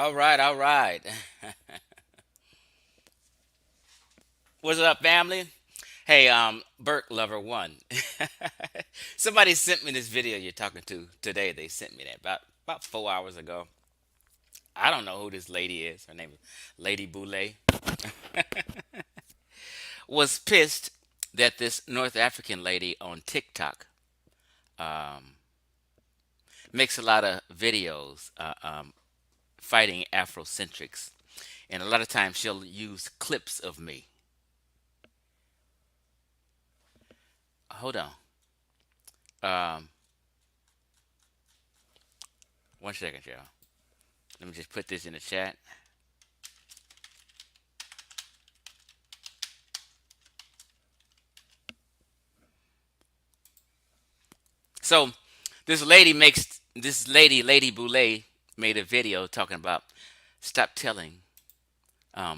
All right, all right. What's up, family? Hey, Burke Lover One. Somebody sent me this video you're talking to today. They sent me that about 4 hours ago. I don't know who this lady is. Her name is Lady Boulay. Was pissed that this North African lady on TikTok um, makes a lot of videos fighting Afrocentrics, and a lot of times she'll use clips of me. Hold on. Um, 1 second, y'all. Let me just put this in the chat. So Lady Boulay, made a video talking about stop telling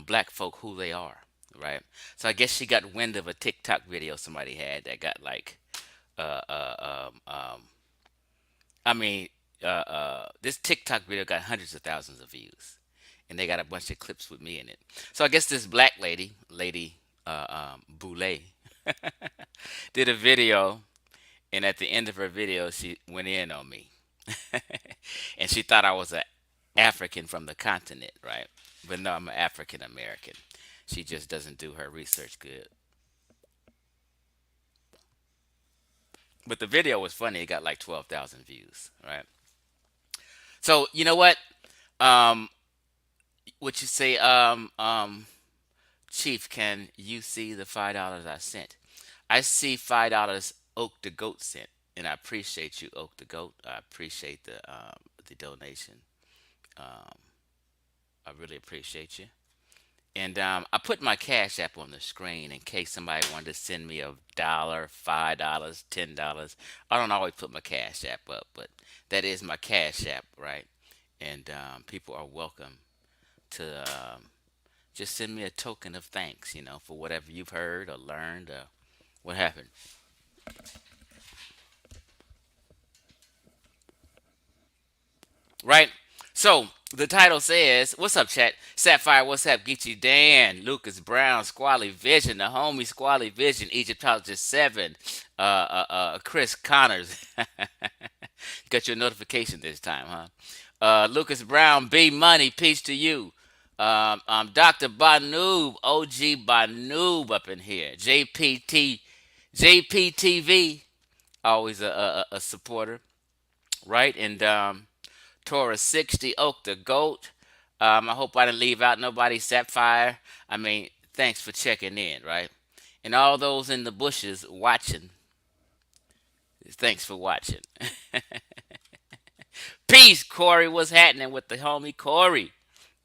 black folk who they are, right? So I guess she got wind of a TikTok video somebody had that got like, uh, uh, um, um, I mean, this TikTok video got hundreds of thousands of views, and they got a bunch of clips with me in it. So I guess this black lady, Lady Boulay, did a video, and at the end of her video, she went in on me, and she thought I was an African from the continent, right? But no, I'm an African American. She just doesn't do her research good. But the video was funny. It got like 12,000 views, right? So you know Um, what you say? Chief, can you see the $5 I sent? I see $5 Oak the Goat sent, and I appreciate you, Oak the Goat. I appreciate the donation. Um, I really appreciate you. And I put my Cash App on the screen in case somebody wanted to send me $1, $5, $10. I don't always put my Cash App up, but that is my Cash App, right? And people are welcome to just send me a token of thanks, for whatever you've heard or learned or what happened. Right? So the title says, "What's up, chat? Sapphire, what's up? Geechee Dan, Lucas Brown, Squally Vision, the homie Squally Vision, Egyptologist 7, Chris Connors." Got your notification this time, huh? Lucas Brown, B Money, peace to you. Dr. Banoob, OG Banoob up in here. JPTV, always a supporter, right? And Taurus 60, Oak the Goat. I hope I didn't leave out nobody. Sapphire. I mean, thanks for checking in, right? And all those in the bushes watching, thanks for watching. Peace, Corey. What's happening with the homie Corey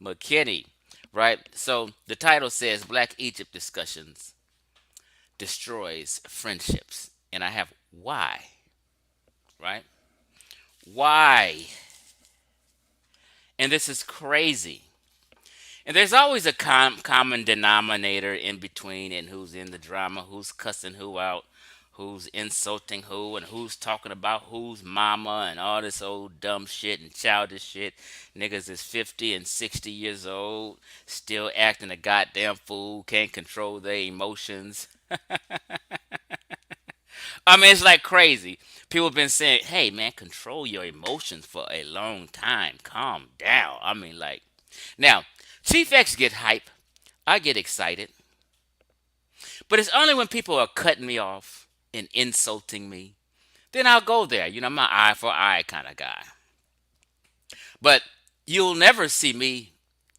McKinney, right? So the title says Black Egypt Discussions Destroys Friendships. And I have why, right? Why? And this is crazy. And there's always a common denominator in between, and who's in the drama, who's cussing who out, who's insulting who, and who's talking about whose mama, and all this old dumb shit and childish shit. Niggas is 50 and 60 years old, still acting a goddamn fool, can't control their emotions. I mean, it's like crazy. People have been saying, hey, man, control your emotions for a long time. Calm down. I mean, like, now, Chief X get hype. I get excited. But it's only when people are cutting me off and insulting me. Then I'll go there. I'm an eye for eye kind of guy. But you'll never see me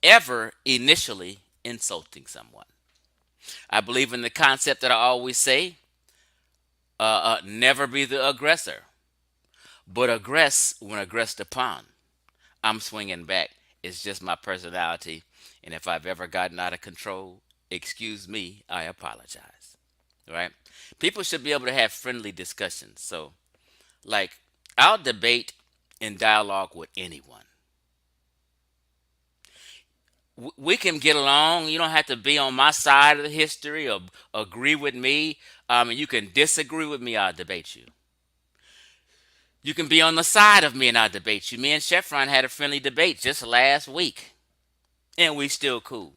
ever initially insulting someone. I believe in the concept that I always say, never be the aggressor, but aggress when aggressed upon. I'm swinging back. It's just my personality. And if I've ever gotten out of control, excuse me, I apologize. Right? People should be able to have friendly discussions. So, like, I'll debate and dialogue with anyone. We can get along. You don't have to be on my side of the history or agree with me. And you can disagree with me. I'll debate you. You can be on the side of me and I'll debate you. Me and Chevron had a friendly debate just last week. and we still cool.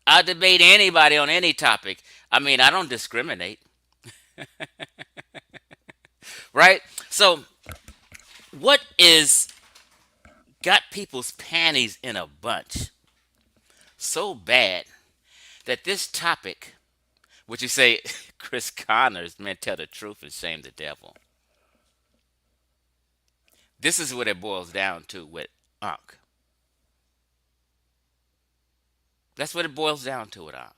I debate anybody on any topic. I mean, I don't discriminate, right? So, what is got people's panties in a bunch so bad that this topic, would you say, Chris Connors, man, tell the truth and shame the devil? This is what it boils down to with Ankh. That's what it boils down to with Ankh.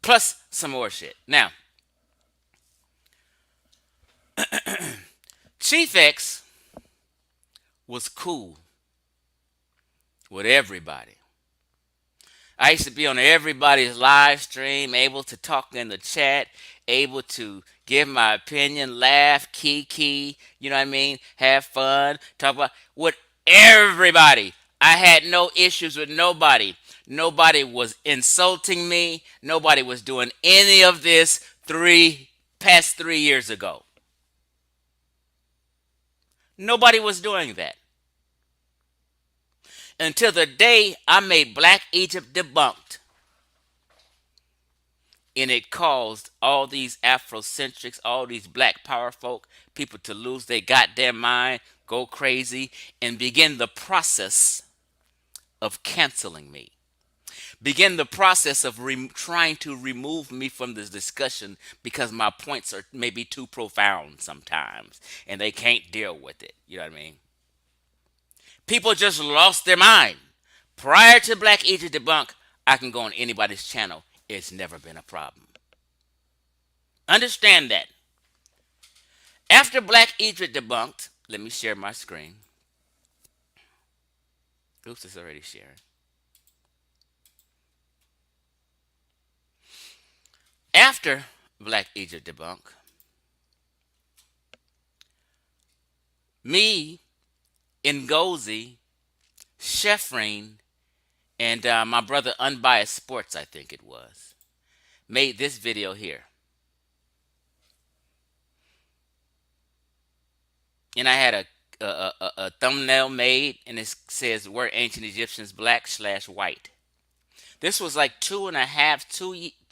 Plus some more shit. Now, Chief X was cool with everybody. I used to be on everybody's live stream, able to talk in the chat, able to give my opinion, laugh, kiki, you know what I mean? Have fun, talk about with everybody. I had no issues with nobody. Nobody was insulting me. Nobody was doing any of this past 3 years ago. Nobody was doing that until the day I made Black Egypt Debunked, and it caused all these Afrocentrics, all these black power folk, people to lose their goddamn mind, go crazy, and begin the process of canceling me. Begin the process of trying to remove me from this discussion because my points are maybe too profound sometimes and they can't deal with it. You know what I mean? People just lost their mind. Prior to Black Egypt Debunk, I can go on anybody's channel. It's never been a problem. Understand that. After Black Egypt Debunked, let me share my screen. Oops, it's already sharing. After Black Egypt Debunk, me, Ngozi, Sheffreen, and my brother Unbiased Sports, I think it was, made this video here. And I had a thumbnail made, and it says, "Were ancient Egyptians black/white?" This was like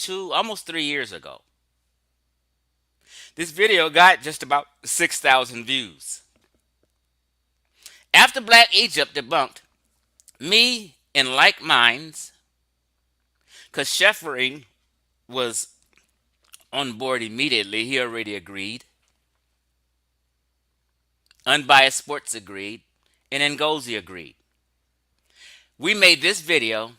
almost 3 years ago. This video got just about 6,000 views. After Black Egypt Debunked, me and like minds, because Sheffering was on board immediately, he already agreed. Unbiased Sports agreed, and Ngozi agreed. We made this video,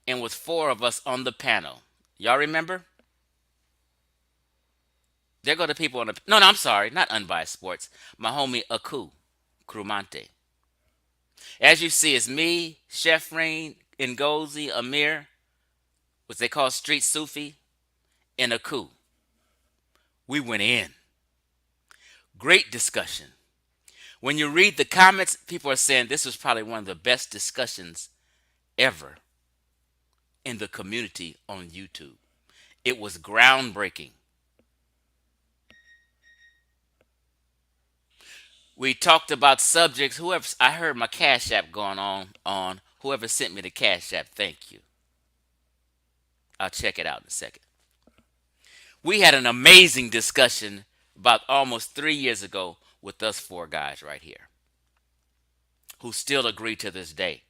and with 4 of us on the panel. Y'all remember? There go the people on the... No, I'm sorry. Not Unbiased Sports. My homie Aku Krumante. As you see, it's me, Sheffreen, Ngozi, Amir, what they call Street Sufi, and Aku. We went in. Great discussion. When you read the comments, people are saying this was probably one of the best discussions ever in the community on YouTube. It was groundbreaking. We talked about subjects. Whoever, I heard my Cash App going on. Whoever sent me the Cash App, thank you. I'll check it out in a second. We had an amazing discussion about almost 3 years ago with us 4 guys right here who still agree to this day.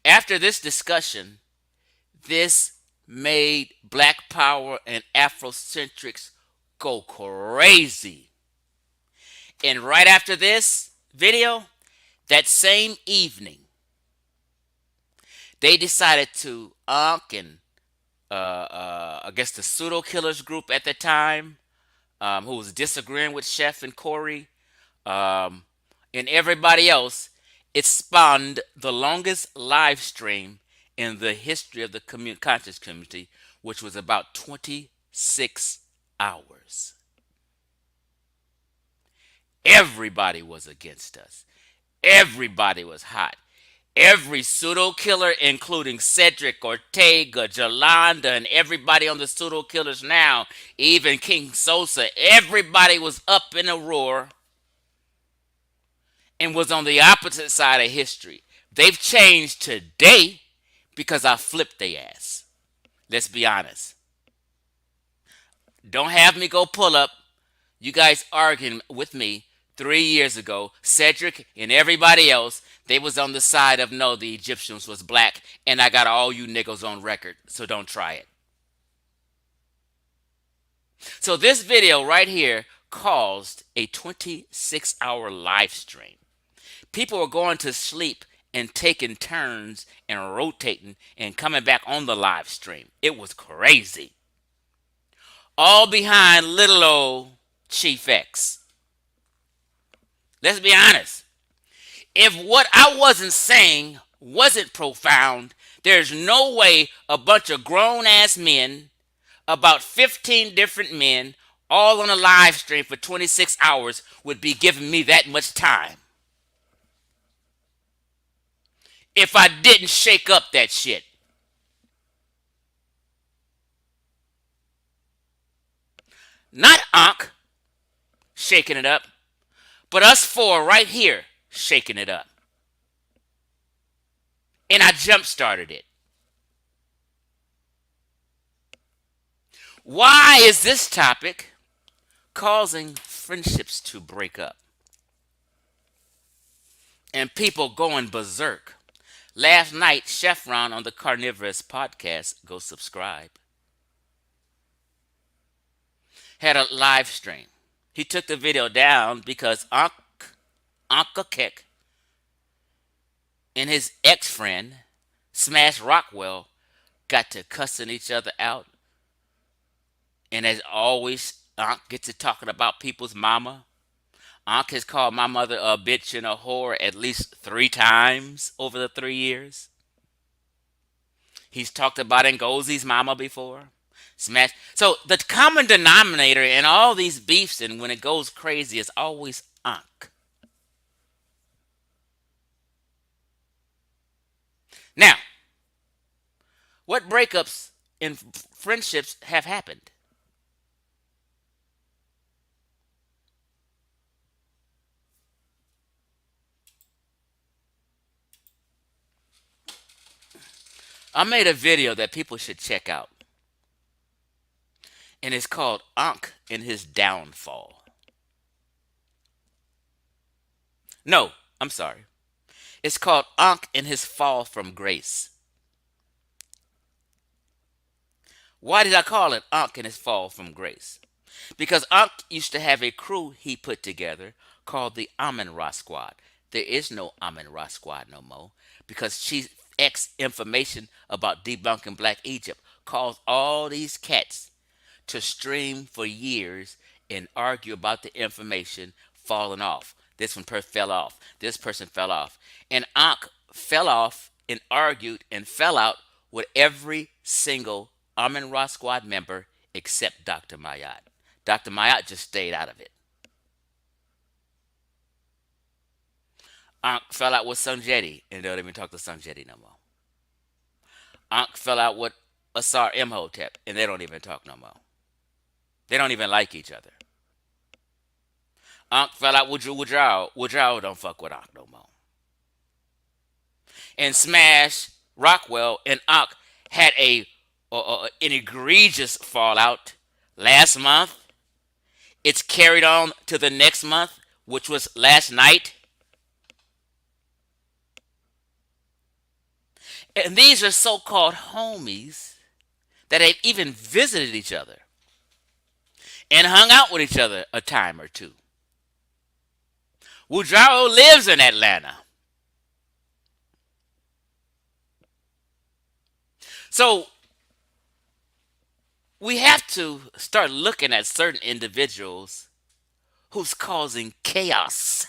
After this discussion, this made Black Power and Afrocentrics go crazy. And right after this video, that same evening, they decided to and I guess the Pseudo Killers group at the time, who was disagreeing with Chef and Corey, and everybody else, it spawned the longest live stream in the history of the conscious community, which was about 26 hours. Everybody was against us. Everybody was hot. Every pseudo killer, including Cedric, Ortega, Jolanda, and everybody on the pseudo killers now, even King Sosa, everybody was up in a roar. and was on the opposite side of history. They've changed today because I flipped their ass. Let's be honest. Don't have me go pull up you guys arguing with me 3 years ago. Cedric and everybody else, they was on the side of no, the Egyptians was black, and I got all you niggas on record, so don't try it. So this video right here caused a 26-hour live stream. People were going to sleep and taking turns and rotating and coming back on the live stream. It was crazy. All behind little old Chief X. Let's be honest. If what I wasn't saying wasn't profound, there's no way a bunch of grown ass men, about 15 different men, all on a live stream for 26 hours, would be giving me that much time. If I didn't shake up that shit. Not Ankh shaking it up, but us four right here shaking it up. And I jump started it. Why is this topic causing friendships to break up and people going berserk? Last night, Chef Ron on the Carnivorous podcast, go subscribe, had a live stream. He took the video down because Anka Keck and his ex-friend, Smash Rockwell, got to cussing each other out. And as always, Ankh gets to talking about people's mama. Ankh has called my mother a bitch and a whore at least 3 times over the 3 years. He's talked about Ngozie's mama before. Smash. So the common denominator in all these beefs and when it goes crazy is always Ankh. Now, what breakups in friendships have happened? I made a video that people should check out. And it's called Ankh and His Downfall. No, I'm sorry. It's called Ankh and His Fall from Grace. Why did I call it Ankh and His Fall from Grace? Because Ankh used to have a crew he put together called the Amen Ra Squad. There is no Amen Ra Squad no more because Chief X information about debunking Black Egypt caused all these cats to stream for years and argue about the information falling off. This one fell off. This person fell off. And Ankh fell off and argued and fell out with every single Amen Ra Squad member except Dr. Mayat. Dr. Mayat just stayed out of it. Ankh fell out with Sanjeti and they don't even talk to Sanjeti no more. Ankh fell out with Asar Imhotep and they don't even talk no more. They don't even like each other. Ankh fell out with Wujao. Wujao don't fuck with Ankh no more. And Smash, Rockwell, and Ankh had an egregious fallout last month. It's carried on to the next month, which was last night. And these are so-called homies that have even visited each other and hung out with each other a time or two. Wujaro lives in Atlanta. So we have to start looking at certain individuals who's causing chaos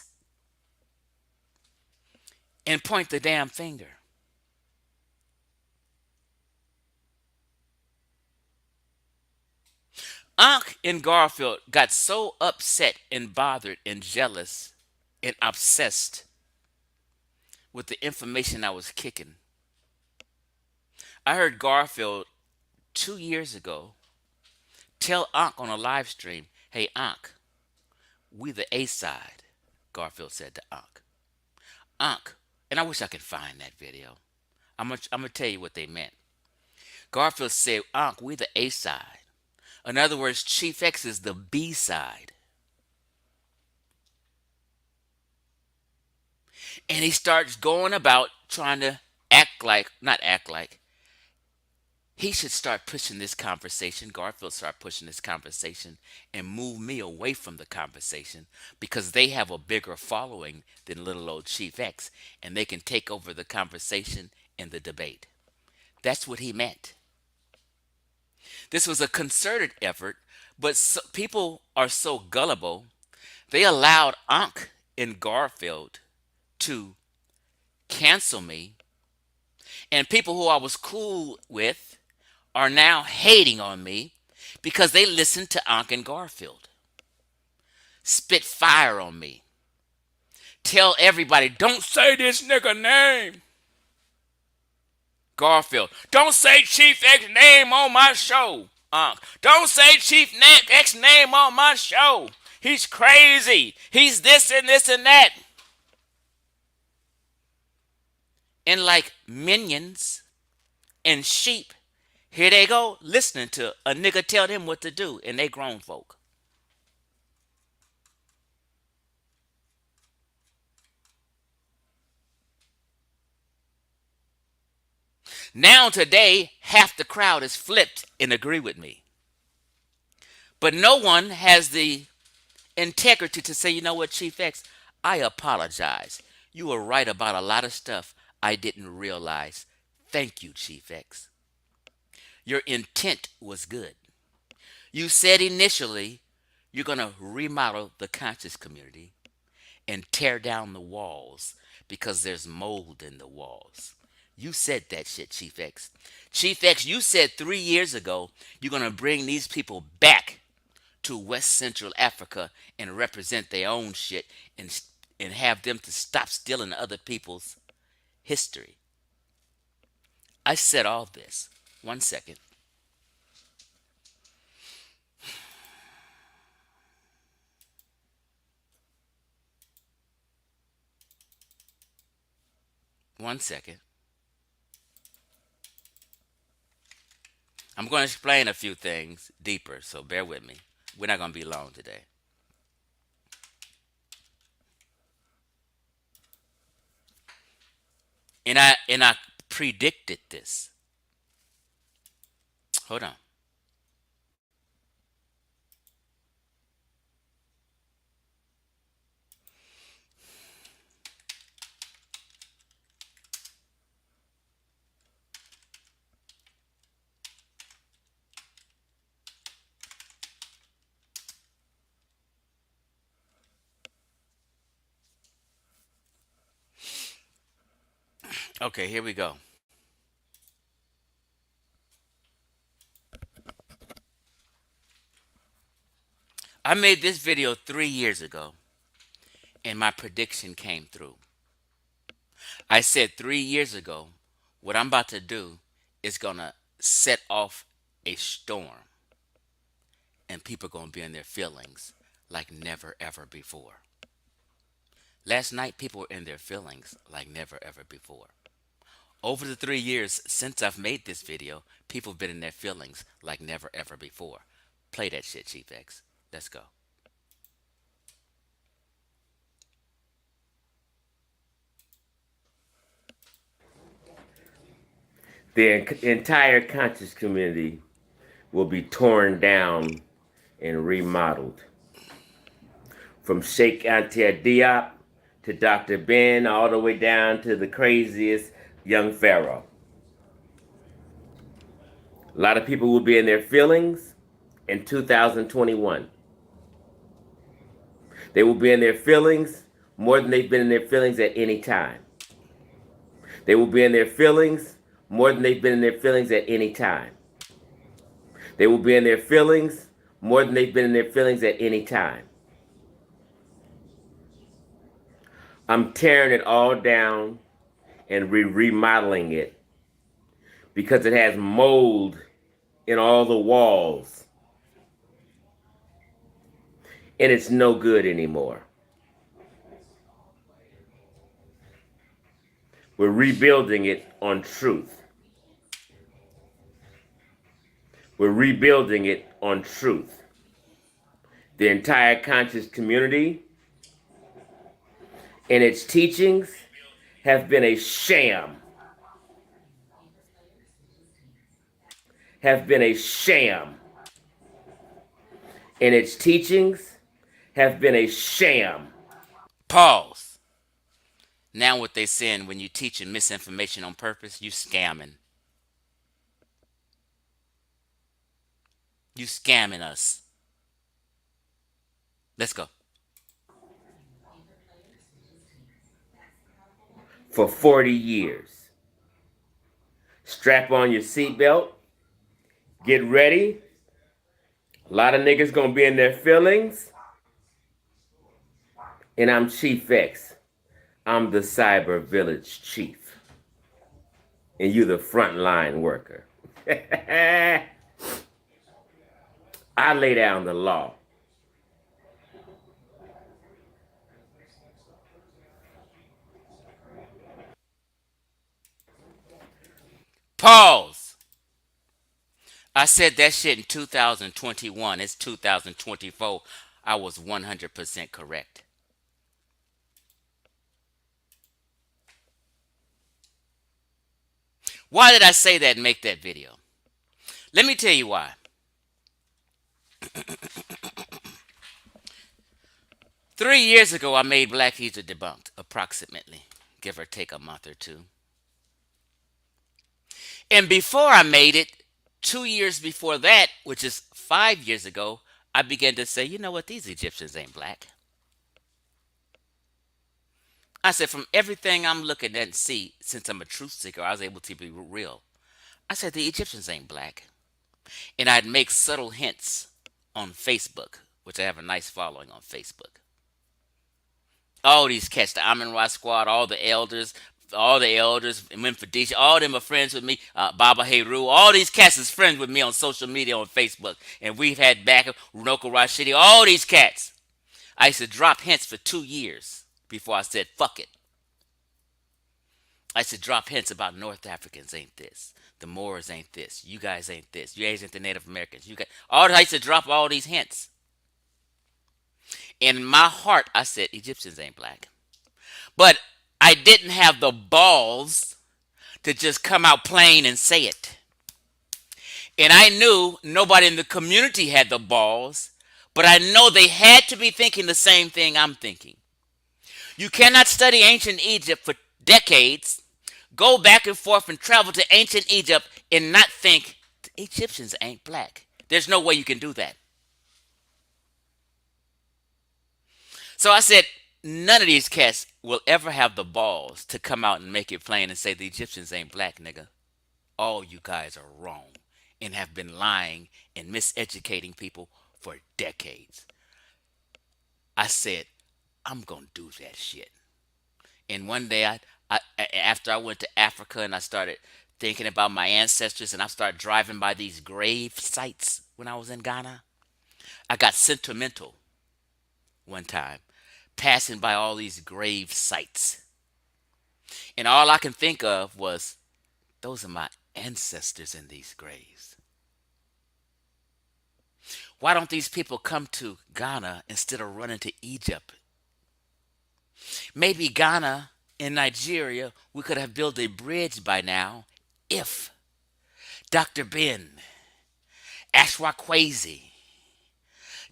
and point the damn finger. Ankh and Garfield got so upset and bothered and jealous and obsessed with the information I was kicking. I heard Garfield 2 years ago tell Ankh on a live stream, "Hey Ankh, we the A side," Garfield said to Ankh. Unc, and I wish I could find that video. I'm gonna tell you what they meant. Garfield said, Unc, we the A side. In other words, Chief X is the B side. And he starts going about trying to act like, not act like, he should start pushing this conversation. Garfield start pushing this conversation and move me away from the conversation because they have a bigger following than little old Chief X and they can take over the conversation and the debate. That's what he meant. This was a concerted effort, but people are so gullible, they allowed Ankh and Garfield to cancel me, and people who I was cool with are now hating on me because they listened to Ankh and Garfield spit fire on me. Tell everybody, don't say this nigga name. Garfield, don't say Chief X name on my show. Don't say Chief X name on my show. He's crazy. He's this and this and that. And like minions and sheep, here they go listening to a nigga tell them what to do, and they grown folk. Now today, half the crowd is flipped and agree with me. But no one has the integrity to say, you know what, Chief X, I apologize. You were right about a lot of stuff I didn't realize. Thank you, Chief X. Your intent was good. You said initially you're going to remodel the conscious community and tear down the walls because there's mold in the walls. You said that shit, Chief X. Chief X, you said 3 years ago you're going to bring these people back to West Central Africa and represent their own shit and have them to stop stealing other people's history. I said all this. 1 second. One second. I'm going to explain a few things deeper, so bear with me. We're not going to be long today. And I predicted this. Hold on. Okay, here we go. I made this video 3 years ago, and my prediction came through. I said 3 years ago, what I'm about to do is going to set off a storm, and people are going to be in their feelings like never ever before. Last night, people were in their feelings like never ever before. Over the 3 years since I've made this video, people have been in their feelings like never ever before. Play that shit, Chief X. Let's go. The entire conscious community will be torn down and remodeled. From Sheikh Anta Diop to Dr. Ben, all the way down to the craziest young pharaoh. A lot of people will be in their feelings in 2021. They will be in their feelings more than they've been in their feelings at any time. They will be in their feelings more than they've been in their feelings at any time. They will be in their feelings more than they've been in their feelings at any time. I'm tearing it all down and remodeling it because it has mold in all the walls. And it's no good anymore. We're rebuilding it on truth. We're rebuilding it on truth. The entire conscious community and its teachings have been a sham, have been a sham. And its teachings have been a sham. Pause. Now what they saying when you teaching misinformation on purpose, you scamming. You scamming us. Let's go. For 40 years. Strap on your seatbelt. Get ready. A lot of niggas gonna be in their feelings. And I'm Chief X. I'm the Cyber Village Chief. And you the frontline worker. I lay down the law. Pause. I said that shit in 2021. It's 2024. I was 100% correct. Why did I say that and make that video? Let me tell you why. 3 years ago, I made Black Egypt Debunked, approximately, give or take a month or two. And before I made it, 2 years before that, which is 5 years ago, I began to say, you know what, these Egyptians ain't black. I said, from everything I'm looking at and see, since I'm a truth seeker, I was able to be real. I said, the Egyptians ain't black. And I'd make subtle hints on Facebook, which I have a nice following on Facebook. All these cats, the Amin Ra squad, all the elders, Memphis, all them are friends with me. Baba Heru, all these cats is friends with me on social media on Facebook. And we've had back Runoko Rashidi, all these cats. I used to drop hints for 2 years before I said, fuck it. I used to drop hints about North Africans ain't this. The Moors ain't this. You guys ain't this. You guys ain't the Native Americans. You guys, I used to drop all these hints. In my heart, I said Egyptians ain't black. But I didn't have the balls to just come out plain and say it. And I knew nobody in the community had the balls, but I know they had to be thinking the same thing I'm thinking. You cannot study ancient Egypt for decades, go back and forth and travel to ancient Egypt and not think the Egyptians ain't black. There's no way you can do that. So I said, none of these cats will ever have the balls to come out and make it plain and say the Egyptians ain't black, nigga. All you guys are wrong and have been lying and miseducating people for decades. I said, I'm going to do that shit. And one day, after I went to Africa and I started thinking about my ancestors and I started driving by these grave sites when I was in Ghana, I got sentimental one time passing by all these grave sites. And all I can think of was, those are my ancestors in these graves. Why don't these people come to Ghana instead of running to Egypt? Maybe Ghana and Nigeria, we could have built a bridge by now if Dr. Ben, Ashwakwezi,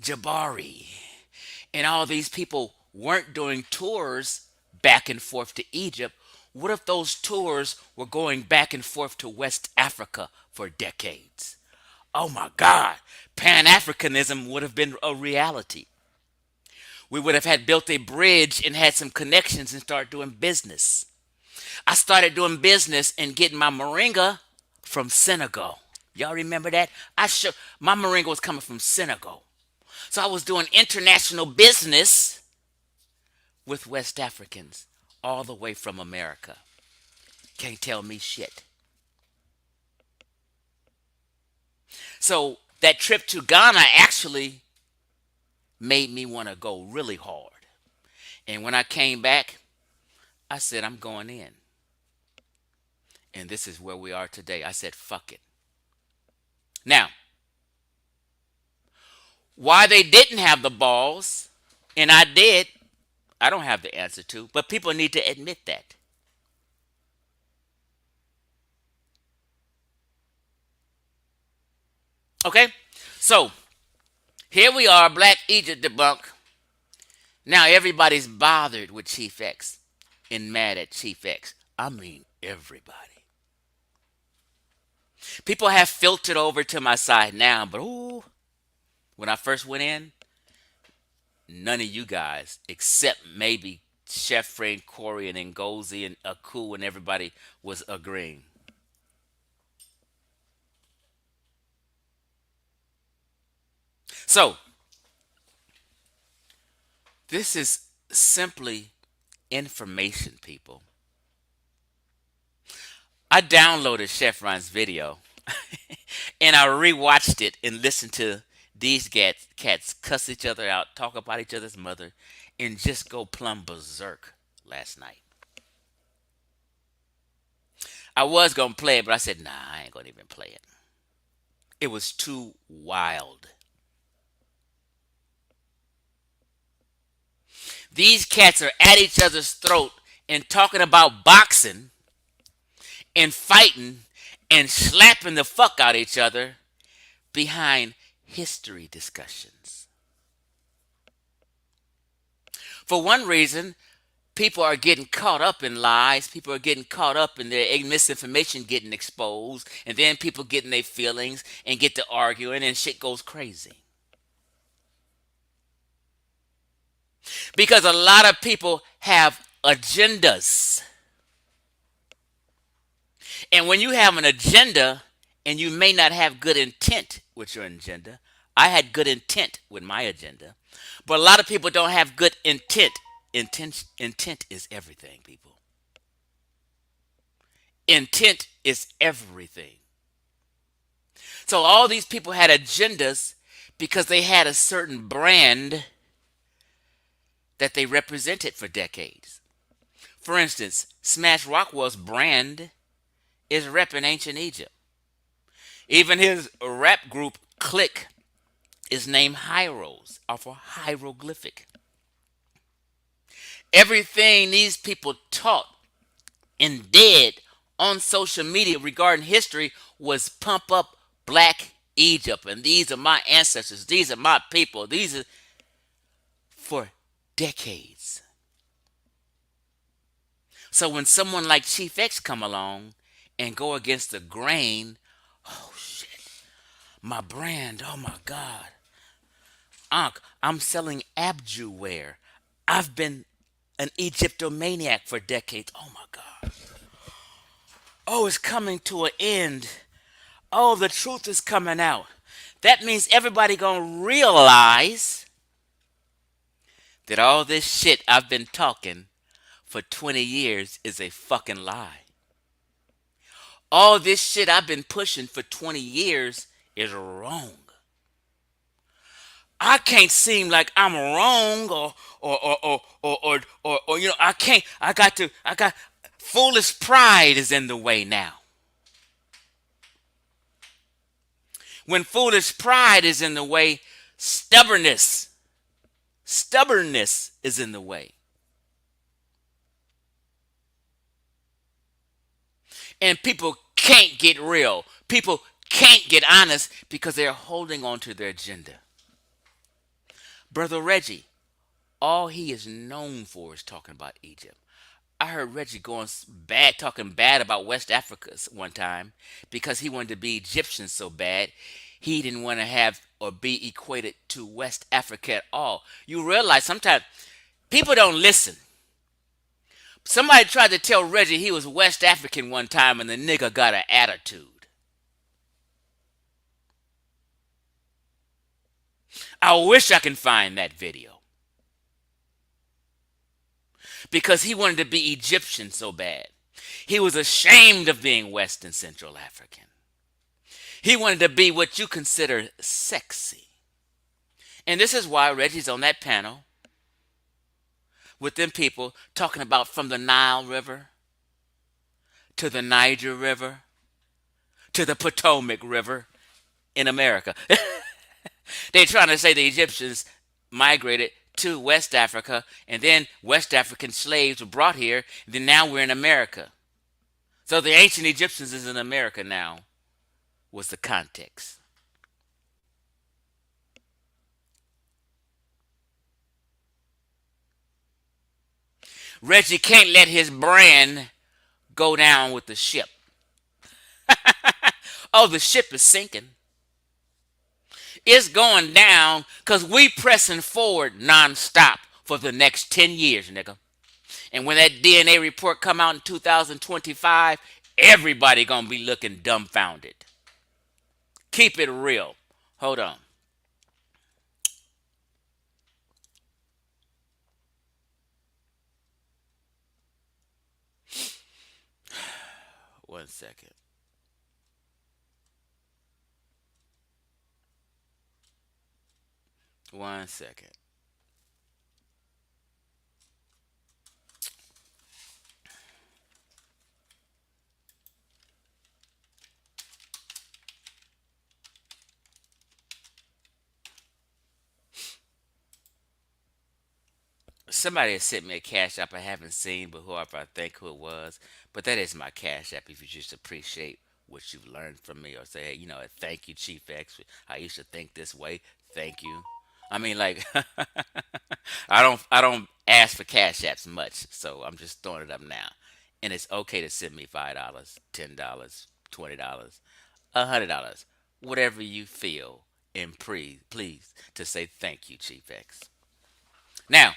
Jabari, and all these people weren't doing tours back and forth to Egypt. What if those tours were going back and forth to West Africa for decades? Oh my God, Pan Africanism would have been a reality. We would have had built a bridge and had some connections and start doing business. I started doing business and getting my moringa from Senegal. Y'all remember that? My moringa was coming from Senegal. So I was doing international business with West Africans all the way from America. Can't tell me shit. So that trip to Ghana actually made me want to go really hard. And when I came back, I said, I'm going in. And this is where we are today. I said, fuck it. Now, why they didn't have the balls, and I did, I don't have the answer to, but people need to admit that. Okay? So, here we are, Black Egypt debunk. Now everybody's bothered with Chief X and mad at Chief X. I mean, everybody. People have filtered over to my side now, but ooh, when I first went in, none of you guys, except maybe Chef Frank, Corey, and Ngozi and Aku and everybody was agreeing. So, this is simply information, people. I downloaded Chef Ron's video and I rewatched it and listened to these cats cuss each other out, talk about each other's mother, and just go plumb berserk last night. I was gonna play it, but I said, nah, I ain't gonna even play it. It was too wild. These cats are at each other's throat and talking about boxing and fighting and slapping the fuck out of each other behind history discussions. For one reason, people are getting caught up in lies. People are getting caught up in their misinformation getting exposed. And then people get in their feelings and get to arguing and shit goes crazy. Because a lot of people have agendas. And when you have an agenda and you may not have good intent with your agenda, I had good intent with my agenda, but a lot of people don't have good intent. Intent is everything, people. Intent is everything. So all these people had agendas because they had a certain brand that they represented for decades. For instance, Smash Rockwell's brand is repping ancient Egypt. Even his rap group Click is named Hyros, off a hieroglyphic. Everything these people taught and did on social media regarding history was pump up Black Egypt. And these are my ancestors. These are my people. These are for decades. So when someone like Chief X come along and go against the grain, oh shit, my brand, oh my God. Unc, I'm selling Abju wear. I've been an Egyptomaniac for decades. Oh my God. Oh, it's coming to an end. Oh, the truth is coming out. That means everybody gonna realize that all this shit I've been talking for 20 years is a fucking lie. All this shit I've been pushing for 20 years is wrong. I can't seem like I'm wrong or you know, I can't, I got, foolish pride is in the way now. When foolish pride is in the way, stubbornness is in the way. And people can't get real. People can't get honest because they're holding on to their agenda. Brother Reggie, all he is known for is talking about Egypt. I heard Reggie going bad, talking bad about West Africa one time because he wanted to be Egyptian so bad. He didn't want to have or be equated to West Africa at all. You realize sometimes people don't listen. Somebody tried to tell Reggie he was West African one time and the nigga got an attitude. I wish I can find that video. Because he wanted to be Egyptian so bad. He was ashamed of being West and Central African. He wanted to be what you consider sexy. And this is why Reggie's on that panel with them people talking about from the Nile River to the Niger River to the Potomac River in America. They're trying to say the Egyptians migrated to West Africa, and then West African slaves were brought here, and then now we're in America. So the ancient Egyptians is in America now, was the context. Reggie can't let his brand go down with the ship. Oh, the ship is sinking. It's going down because we pressing forward nonstop for the next 10 years, nigga. And when that DNA report come out in 2025, everybody gonna be looking dumbfounded. Keep it real. Hold on. One second. One second. Somebody has sent me a cash app I haven't seen, but whoever I think who it was. But that is my cash app if you just appreciate what you've learned from me or say, hey, thank you, Chief X. I used to think this way. Thank you. I mean, like, I don't ask for cash apps much, so I'm just throwing it up now. And it's okay to send me $5, $10, $20, $100, whatever you feel, and please to say thank you, Chief X. Now,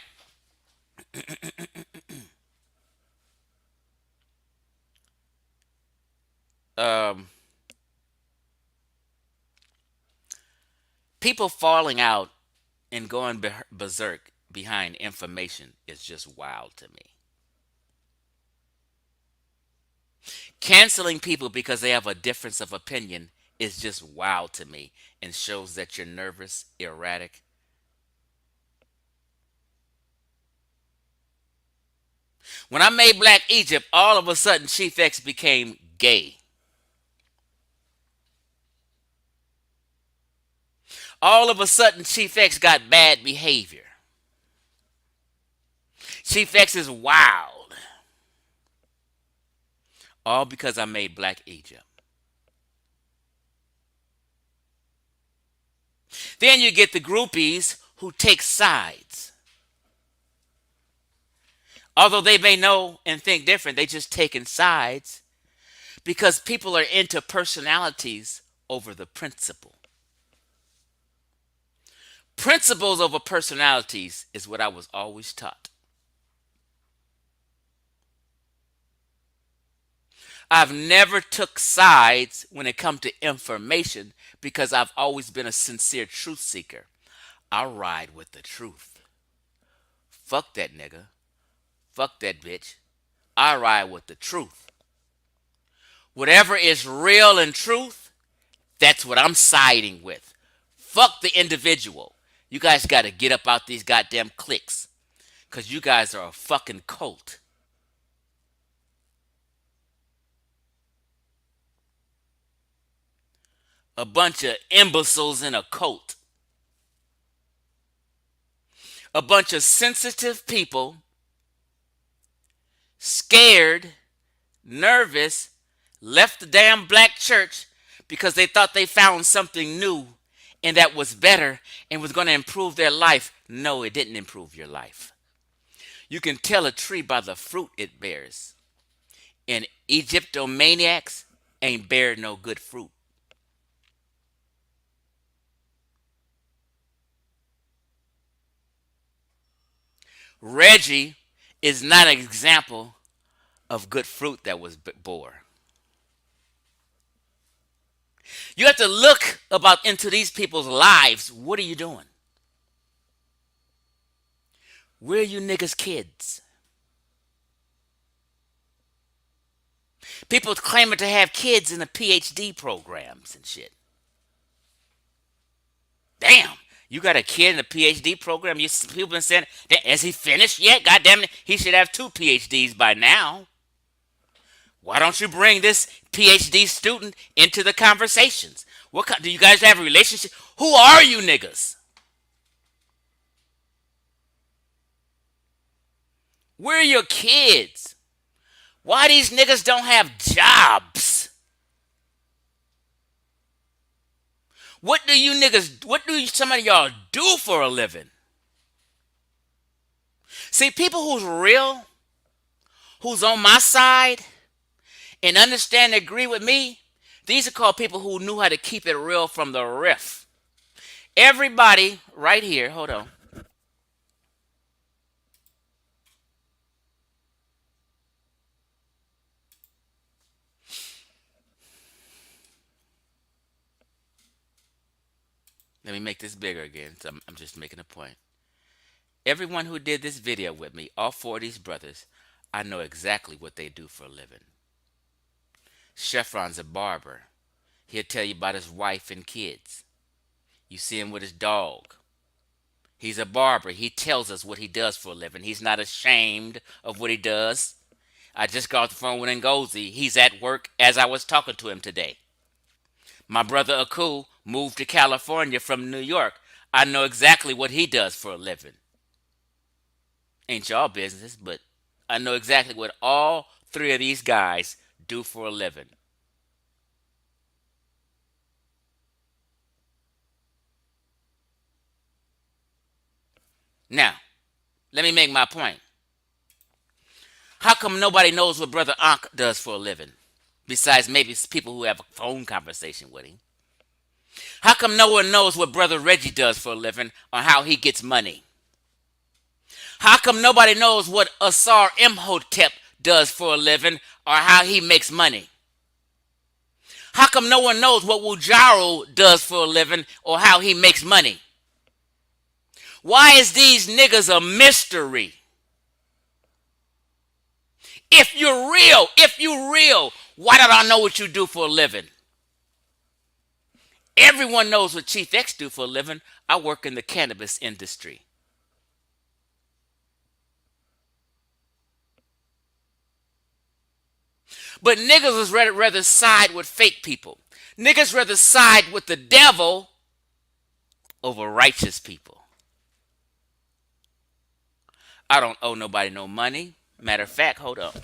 um, people falling out and going berserk behind information is just wild to me. Canceling people because they have a difference of opinion is just wild to me and shows that you're nervous, erratic. When I made Black Egypt, all of a sudden Chief X became gay. All of a sudden Chief X got bad behavior. Chief X is wild. All because I made Black Egypt. Then you get the groupies who take sides. Although they may know and think different, they just taking sides because people are into personalities over the principle. Principles over personalities is what I was always taught. I've never took sides when it come to information because I've always been a sincere truth seeker. I ride with the truth. Fuck that nigga. Fuck that bitch. I ride with the truth. Whatever is real and truth, that's what I'm siding with. Fuck the individual. You guys got to get up out these goddamn cliques because you guys are a fucking cult. A bunch of imbeciles in a cult. A bunch of sensitive people, scared, nervous, left the damn black church because they thought they found something new and that was better and was going to improve their life. No, it didn't improve your life. You can tell a tree by the fruit it bears. And Egyptomaniacs ain't bear no good fruit. Reggie is not an example of good fruit that was bore. You have to look about into these people's lives. What are you doing? Where are you niggas' kids? People claiming to have kids in the PhD programs and shit. Damn, you got a kid in the PhD program? People been saying, has he finished yet? God damn it, he should have 2 PhDs by now. Why don't you bring this PhD student into the conversations? Do you guys have a relationship? Who are you niggas? Where are your kids? Why these niggas don't have jobs? What do some of y'all do for a living? See, people who's real, who's on my side, and understand and agree with me, these are called people who knew how to keep it real from the riff. Everybody right here, hold on. Let me make this bigger again. So I'm just making a point. Everyone who did this video with me, all four of these brothers, I know exactly what they do for a living. Chevron's a barber. He'll tell you about his wife and kids. You see him with his dog. He's a barber. He tells us what he does for a living. He's not ashamed of what he does. I just got off the phone with Ngozi. He's at work as I was talking to him today. My brother Aku moved to California from New York. I know exactly what he does for a living. Ain't y'all business, but I know exactly what all three of these guys do for a living. Now, let me make my point. How come nobody knows what Brother Ankh does for a living? Besides maybe people who have a phone conversation with him. How come no one knows what Brother Reggie does for a living or how he gets money? How come nobody knows what Asar Imhotep does for a living or how he makes money? How come no one knows what Wujaru does for a living or how he makes money? Why is these niggas a mystery? If you're real, why don't I know what you do for a living? Everyone knows what Chief X do for a living. I work in the cannabis industry. But niggas is rather side with fake people. Niggas rather side with the devil over righteous people. I don't owe nobody no money. Matter of fact, hold up.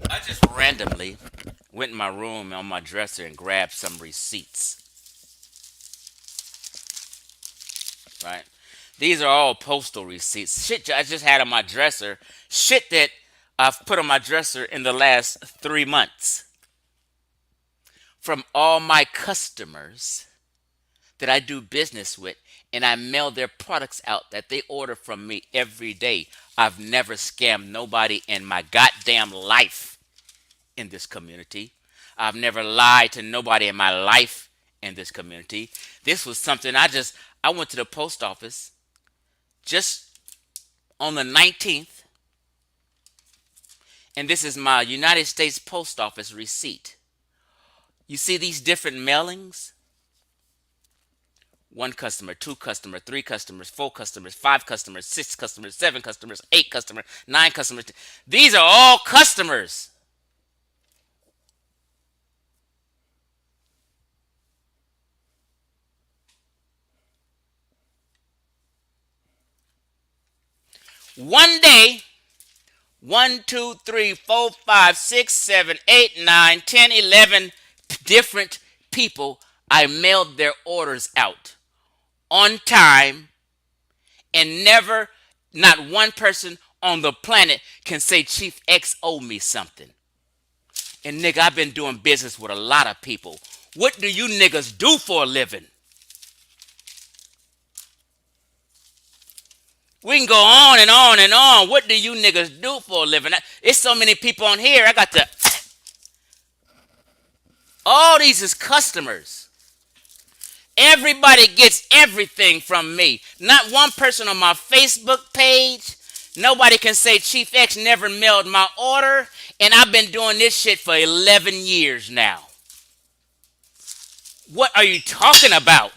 I just randomly went in my room on my dresser and grabbed some receipts. Right? These are all postal receipts. Shit I just had on my dresser. Shit that I've put on my dresser in the last 3 months. From all my customers that I do business with, and I mail their products out that they order from me every day. I've never scammed nobody in my goddamn life in this community. I've never lied to nobody in my life in this community. This was something I went to the post office just on the 19th, and this is my United States Post Office receipt. You see these different mailings? 1 customer, 2 customers, 3 customers, 4 customers, 5 customers, 6 customers, 7 customers, 8 customers, 9 customers. These are all customers. One day, 1, 2, 3, 4, 5, 6, 7, 8, 9, 10, 11 different people, I mailed their orders out on time, and never, not one person on the planet can say Chief X owe me something. And nigga, I've been doing business with a lot of people. What do you niggas do for a living? We can go on and on and on. What do you niggas do for a living? It's so many people on here. I got to. All these is customers. Everybody gets everything from me. Not one person on my Facebook page, Nobody can say Chief X never mailed my order, and I've been doing this shit for 11 years now. What are you talking about?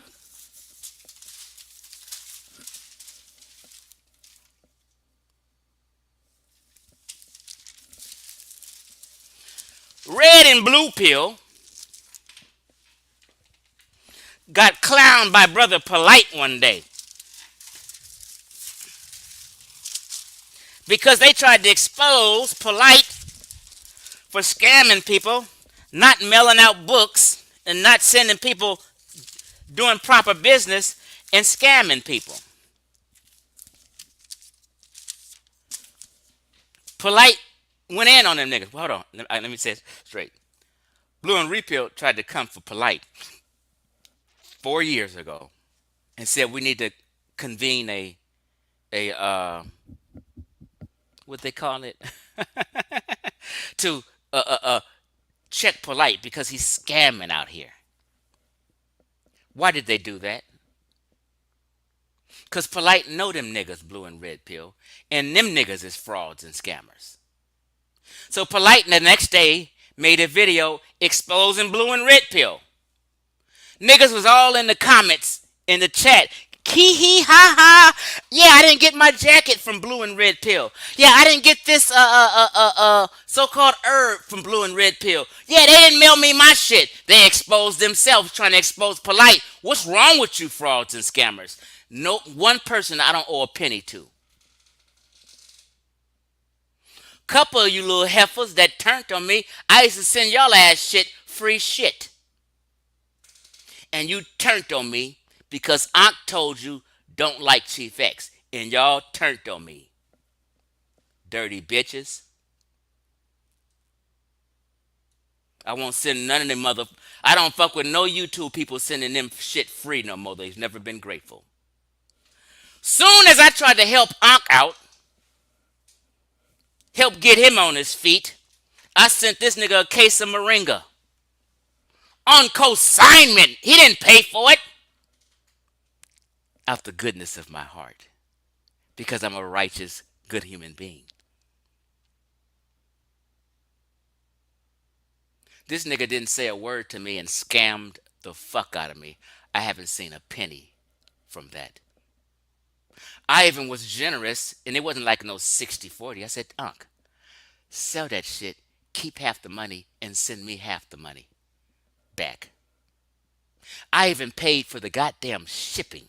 Red and Blue Pill got clowned by Brother Polite one day because they tried to expose Polite for scamming people, not mailing out books, and not sending people doing proper business and scamming people. Polite went in on them niggas. Hold on, let me say it straight. Blue and Repeal tried to come for Polite 4 years ago and said we need to convene a what they call it to check Polite because he's scamming out here. Why did they do that? Because Polite know them niggas, Blue and Red Pill, and them niggas is frauds and scammers. So Polite the next day made a video exposing Blue and Red Pill. Niggas was all in the comments, in the chat. Hee hee ha ha. Yeah, I didn't get my jacket from Blue and Red Pill. Yeah, I didn't get this so-called herb from Blue and Red Pill. Yeah, they didn't mail me my shit. They exposed themselves trying to expose Polite. What's wrong with you frauds and scammers? No one person I don't owe a penny to. Couple of you little heifers that turned on me, I used to send y'all ass shit, free shit. And you turned on me because Ankh told you don't like Chief X. And y'all turned on me. Dirty bitches. I won't send none of them I don't fuck with no YouTube people sending them shit free no more. They've never been grateful. Soon as I tried to help Ankh out, help get him on his feet, I sent this nigga a case of moringa. On consignment. He didn't pay for it. Out the goodness of my heart. Because I'm a righteous, good human being. This nigga didn't say a word to me and scammed the fuck out of me. I haven't seen a penny from that. I even was generous, and it wasn't like no 60-40. I said, Unc, sell that shit, keep half the money, and send me half the money back. I even paid for the goddamn shipping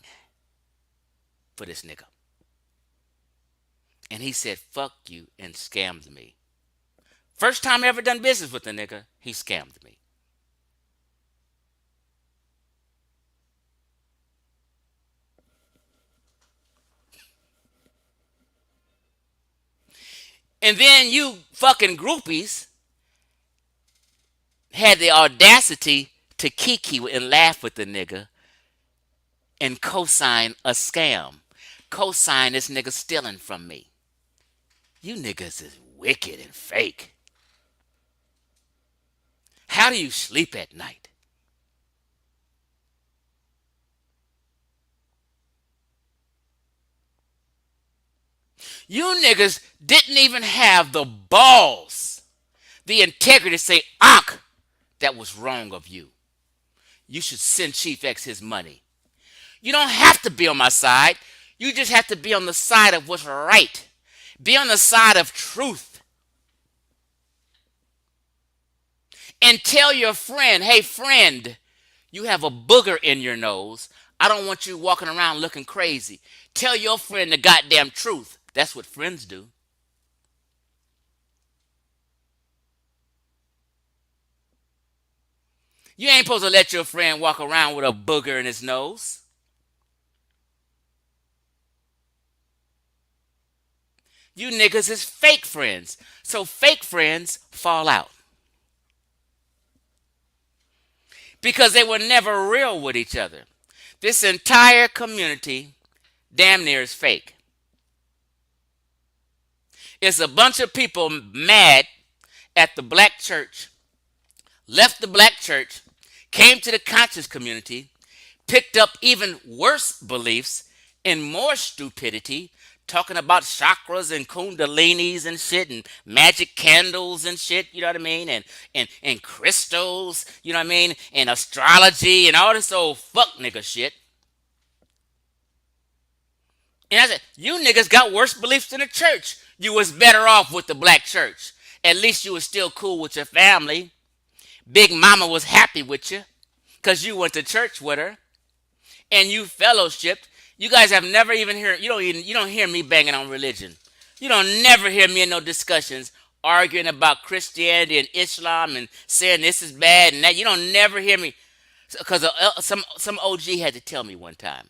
for this nigga. And he said, fuck you, and scammed me. First time I ever done business with the nigga, he scammed me. And then you fucking groupies had the audacity to kiki and laugh with the nigga and co-sign a scam. Co-sign this nigga stealing from me. You niggas is wicked and fake. How do you sleep at night? You niggas didn't even have the balls, the integrity to say, Ankh, that was wrong of you. You should send Chief X his money. You don't have to be on my side. You just have to be on the side of what's right. Be on the side of truth. And tell your friend, hey friend, you have a booger in your nose. I don't want you walking around looking crazy. Tell your friend the goddamn truth. That's what friends do. You ain't supposed to let your friend walk around with a booger in his nose. You niggas is fake friends. So fake friends fall out. Because they were never real with each other. This entire community damn near is fake. It's a bunch of people mad at the black church, left the black church, came to the conscious community, picked up even worse beliefs and more stupidity, talking about chakras and kundalinis and shit and magic candles and shit, you know what I mean? And crystals, you know what I mean? And astrology and all this old fuck nigga shit. And I said, you niggas got worse beliefs than the church. You was better off with the black church. At least you was still cool with your family. Big Mama was happy with you because you went to church with her and you fellowshipped. You guys have never even heard. You don't hear me banging on religion. You don't never hear me in no discussions arguing about Christianity and Islam and saying this is bad and that. You don't never hear me because some OG had to tell me one time.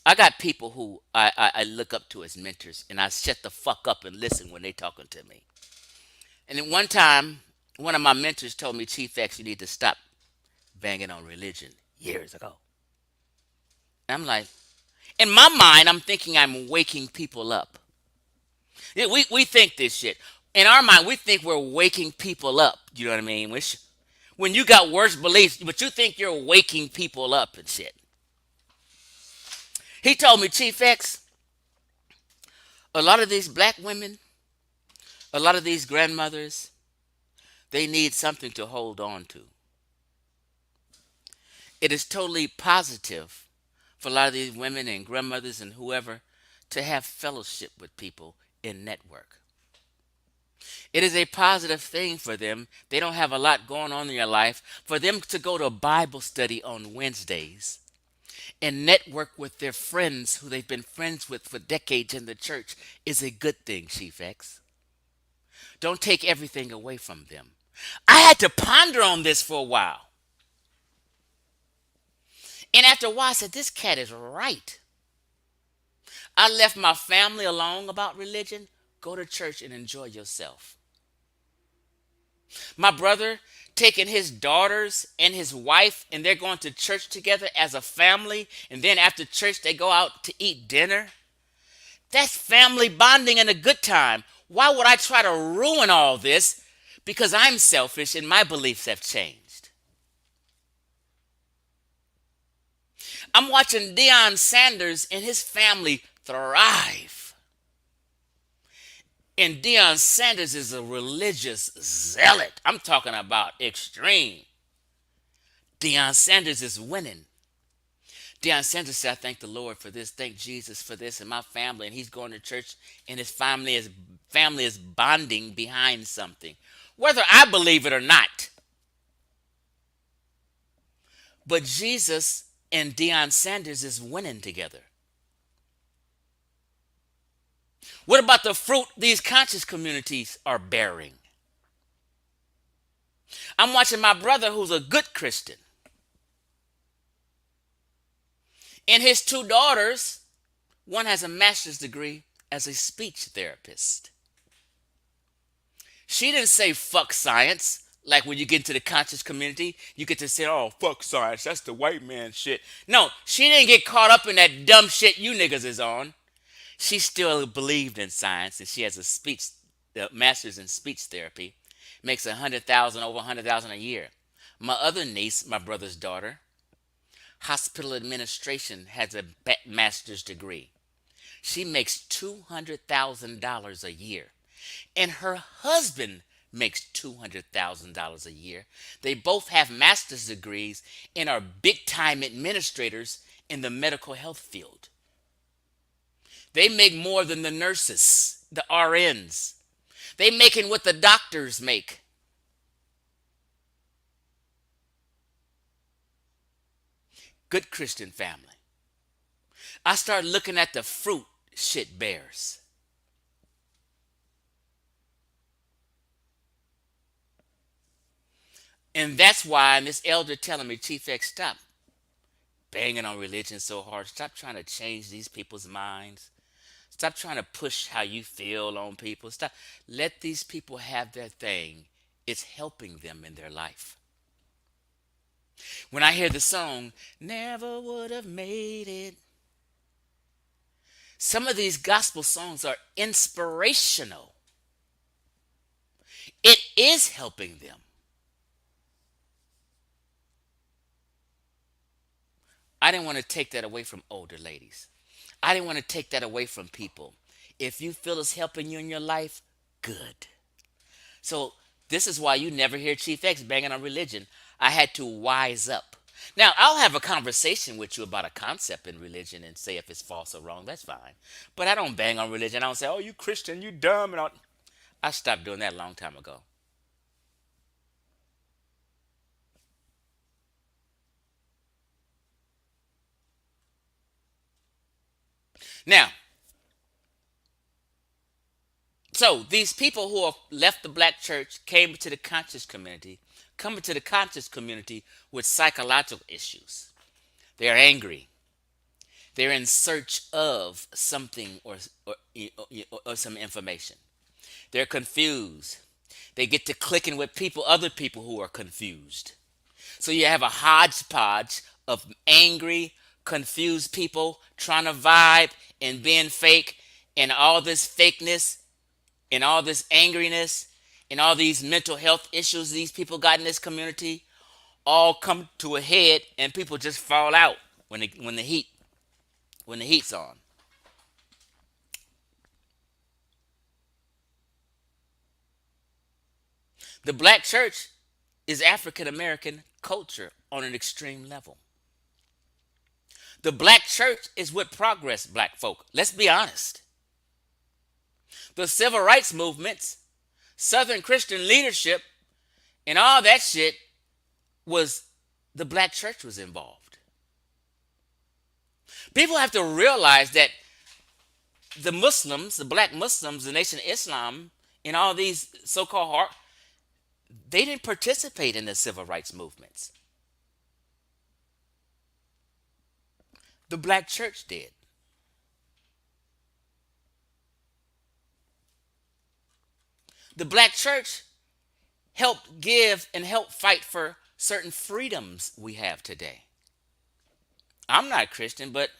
I got people who I look up to as mentors, and I shut the fuck up and listen when they talking to me. And then one time, one of my mentors told me, Chief X, you need to stop banging on religion years ago. And I'm like, in my mind, I'm thinking I'm waking people up. Yeah, we think this shit. In our mind, we think we're waking people up. You know what I mean? When you got worse beliefs, but you think you're waking people up and shit. He told me, Chief X, a lot of these black women, a lot of these grandmothers, they need something to hold on to. It is totally positive for a lot of these women and grandmothers and whoever to have fellowship with people in network. It is a positive thing for them. They don't have a lot going on in their life. For them to go to a Bible study on Wednesdays and network with their friends who they've been friends with for decades in the church is a good thing, Chief X. Don't take everything away from them. I had to ponder on this for a while. And after a while, I said, this cat is right. I left my family alone about religion. Go to church and enjoy yourself. My brother taking his daughters and his wife, and they're going to church together as a family. And then after church, they go out to eat dinner. That's family bonding and a good time. Why would I try to ruin all this because I'm selfish and my beliefs have changed? I'm watching Deion Sanders and his family thrive. And Deion Sanders is a religious zealot. I'm talking about extreme. Deion Sanders is winning. Deion Sanders said, I thank the Lord for this. Thank Jesus for this and my family. And he's going to church and his family is bonding behind something. Whether I believe it or not. But Jesus and Deion Sanders is winning together. What about the fruit these conscious communities are bearing? I'm watching my brother who's a good Christian. And his two daughters, one has a master's degree as a speech therapist. She didn't say fuck science. Like when you get into the conscious community, you get to say, oh, fuck science. That's the white man shit. No, she didn't get caught up in that dumb shit you niggas is on. She still believed in science, and she has a master's in speech therapy. Makes 100,000, over 100,000 a year. My other niece, my brother's daughter, hospital administration, has a master's degree. She makes $200,000 a year. And her husband makes $200,000 a year. They both have master's degrees and are big time administrators in the medical health field. They make more than the nurses, the RNs. They making what the doctors make. Good Christian family. I started looking at the fruit shit bears. And that's why, and this elder telling me, Chief X, stop banging on religion so hard. Stop trying to change these people's minds. Stop trying to push how you feel on people. Stop. Let these people have their thing. It's helping them in their life. When I hear the song, Never Would Have Made It, some of these gospel songs are inspirational. It is helping them. I didn't want to take that away from older ladies. I didn't want to take that away from people. If you feel it's helping you in your life, good. So this is why you never hear Chief X banging on religion. I had to wise up. Now I'll have a conversation with you about a concept in religion and say if it's false or wrong. That's fine. But I don't bang on religion. I don't say, "Oh, you Christian, you dumb," and all. I stopped doing that a long time ago. Now, so these people who have left the black church came to the conscious community, coming to the conscious community with psychological issues. They're angry. They're in search of something or some information. They're confused. They get to clicking with other people who are confused. So you have a hodgepodge of angry, confused people trying to vibe and being fake, and all this fakeness and all this angriness and all these mental health issues these people got in this community all come to a head, and people just fall out when the heat's on. The black church is African American culture on an extreme level. The black church is what progress black folk. Let's be honest. The civil rights movements, Southern Christian leadership, and all that shit was the black church was involved. People have to realize that the Muslims, the black Muslims, the Nation of Islam, and all these so-called they didn't participate in the civil rights movements. The black church did. The black church helped give and help fight for certain freedoms we have today. I'm not Christian, but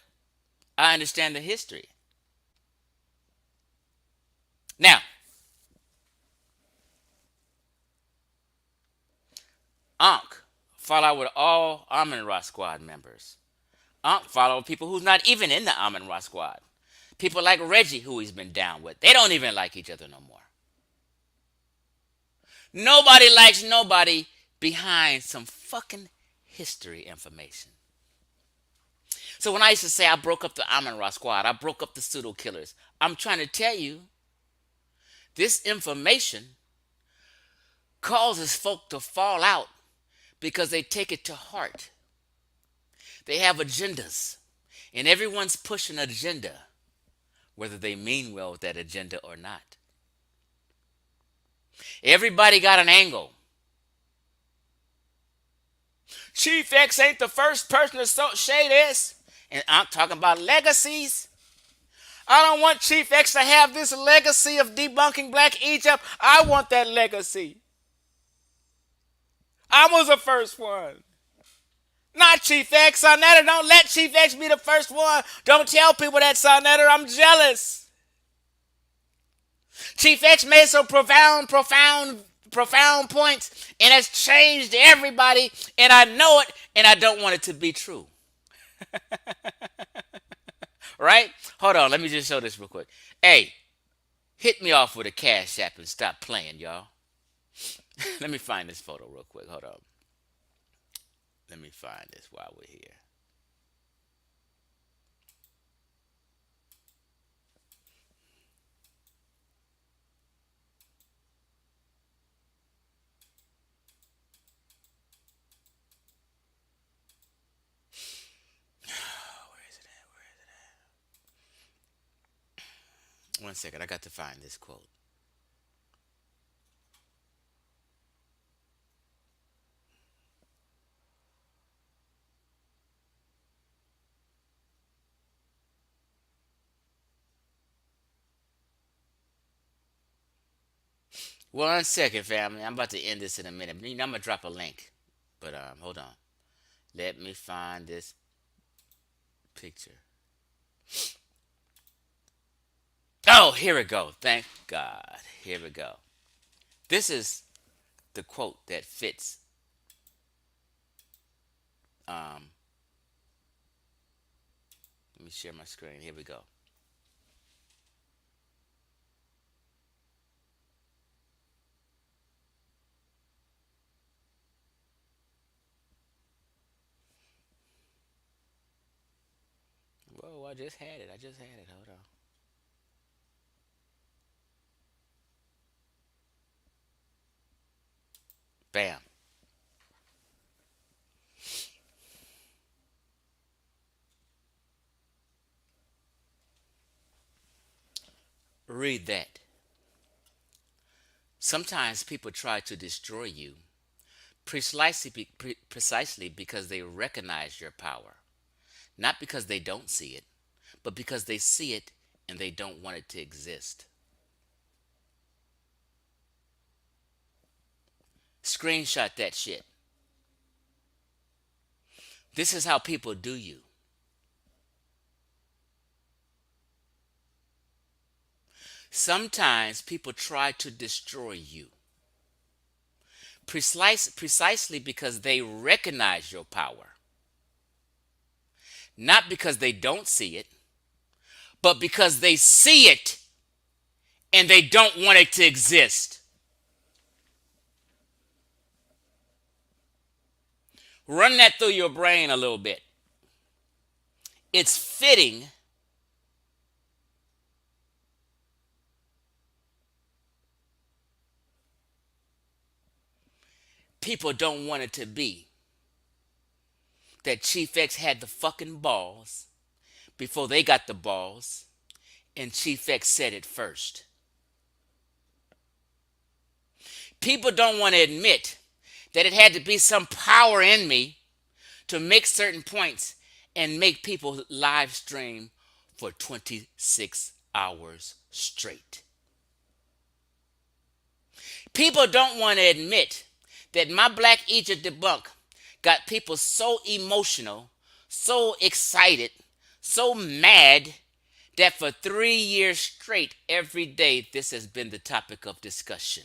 I understand the history. Now, Ankh fall out with all Amun Ra squad members. Ankh follow people who's not even in the Amun Ra squad. People like Reggie, who he's been down with. They don't even like each other no more. Nobody likes nobody behind some fucking history information. So when I used to say I broke up the Amun Ra squad, I broke up the pseudo killers, I'm trying to tell you this information causes folk to fall out because they take it to heart. They have agendas, and everyone's pushing an agenda, whether they mean well with that agenda or not. Everybody got an angle. Chief X ain't the first person to say this, and I'm talking about legacies. I don't want Chief X to have this legacy of debunking Black Egypt. I want that legacy. I was the first one. Not Chief X. Sonetta, don't let Chief X be the first one. Don't tell people that, Sonetta. I'm jealous. Chief X made some profound points and has changed everybody, and I know it, and I don't want it to be true. Right? Hold on, let me just show this real quick. Hey, hit me off with a cash app and stop playing, y'all. Let me find this photo real quick. Hold on. Let me find this while we're here. Where is it at? Where is it at? One second, I got to find this quote. One second, family. I'm about to end this in a minute. I'm gonna drop a link, but hold on. Let me find this picture. Oh, here we go. Thank God. Here we go. This is the quote that fits. Um, Let me share my screen. Here we go. I just had it. I just had it. Hold on. Bam. Read that. Sometimes people try to destroy you precisely because they recognize your power, not because they don't see it, but because they see it and they don't want it to exist. Screenshot that shit. This is how people do you. Sometimes people try to destroy you precisely because they recognize your power, not because they don't see it, but because they see it and they don't want it to exist. Run that through your brain a little bit. It's fitting people don't want it to be that Chief X had the fucking balls before they got the balls, and Chief X said it first. People don't want to admit that it had to be some power in me to make certain points and make people live stream for 26 hours straight. People don't want to admit that my Black Egypt debunk got people so emotional, so excited, so mad that for 3 years straight, every day, this has been the topic of discussion.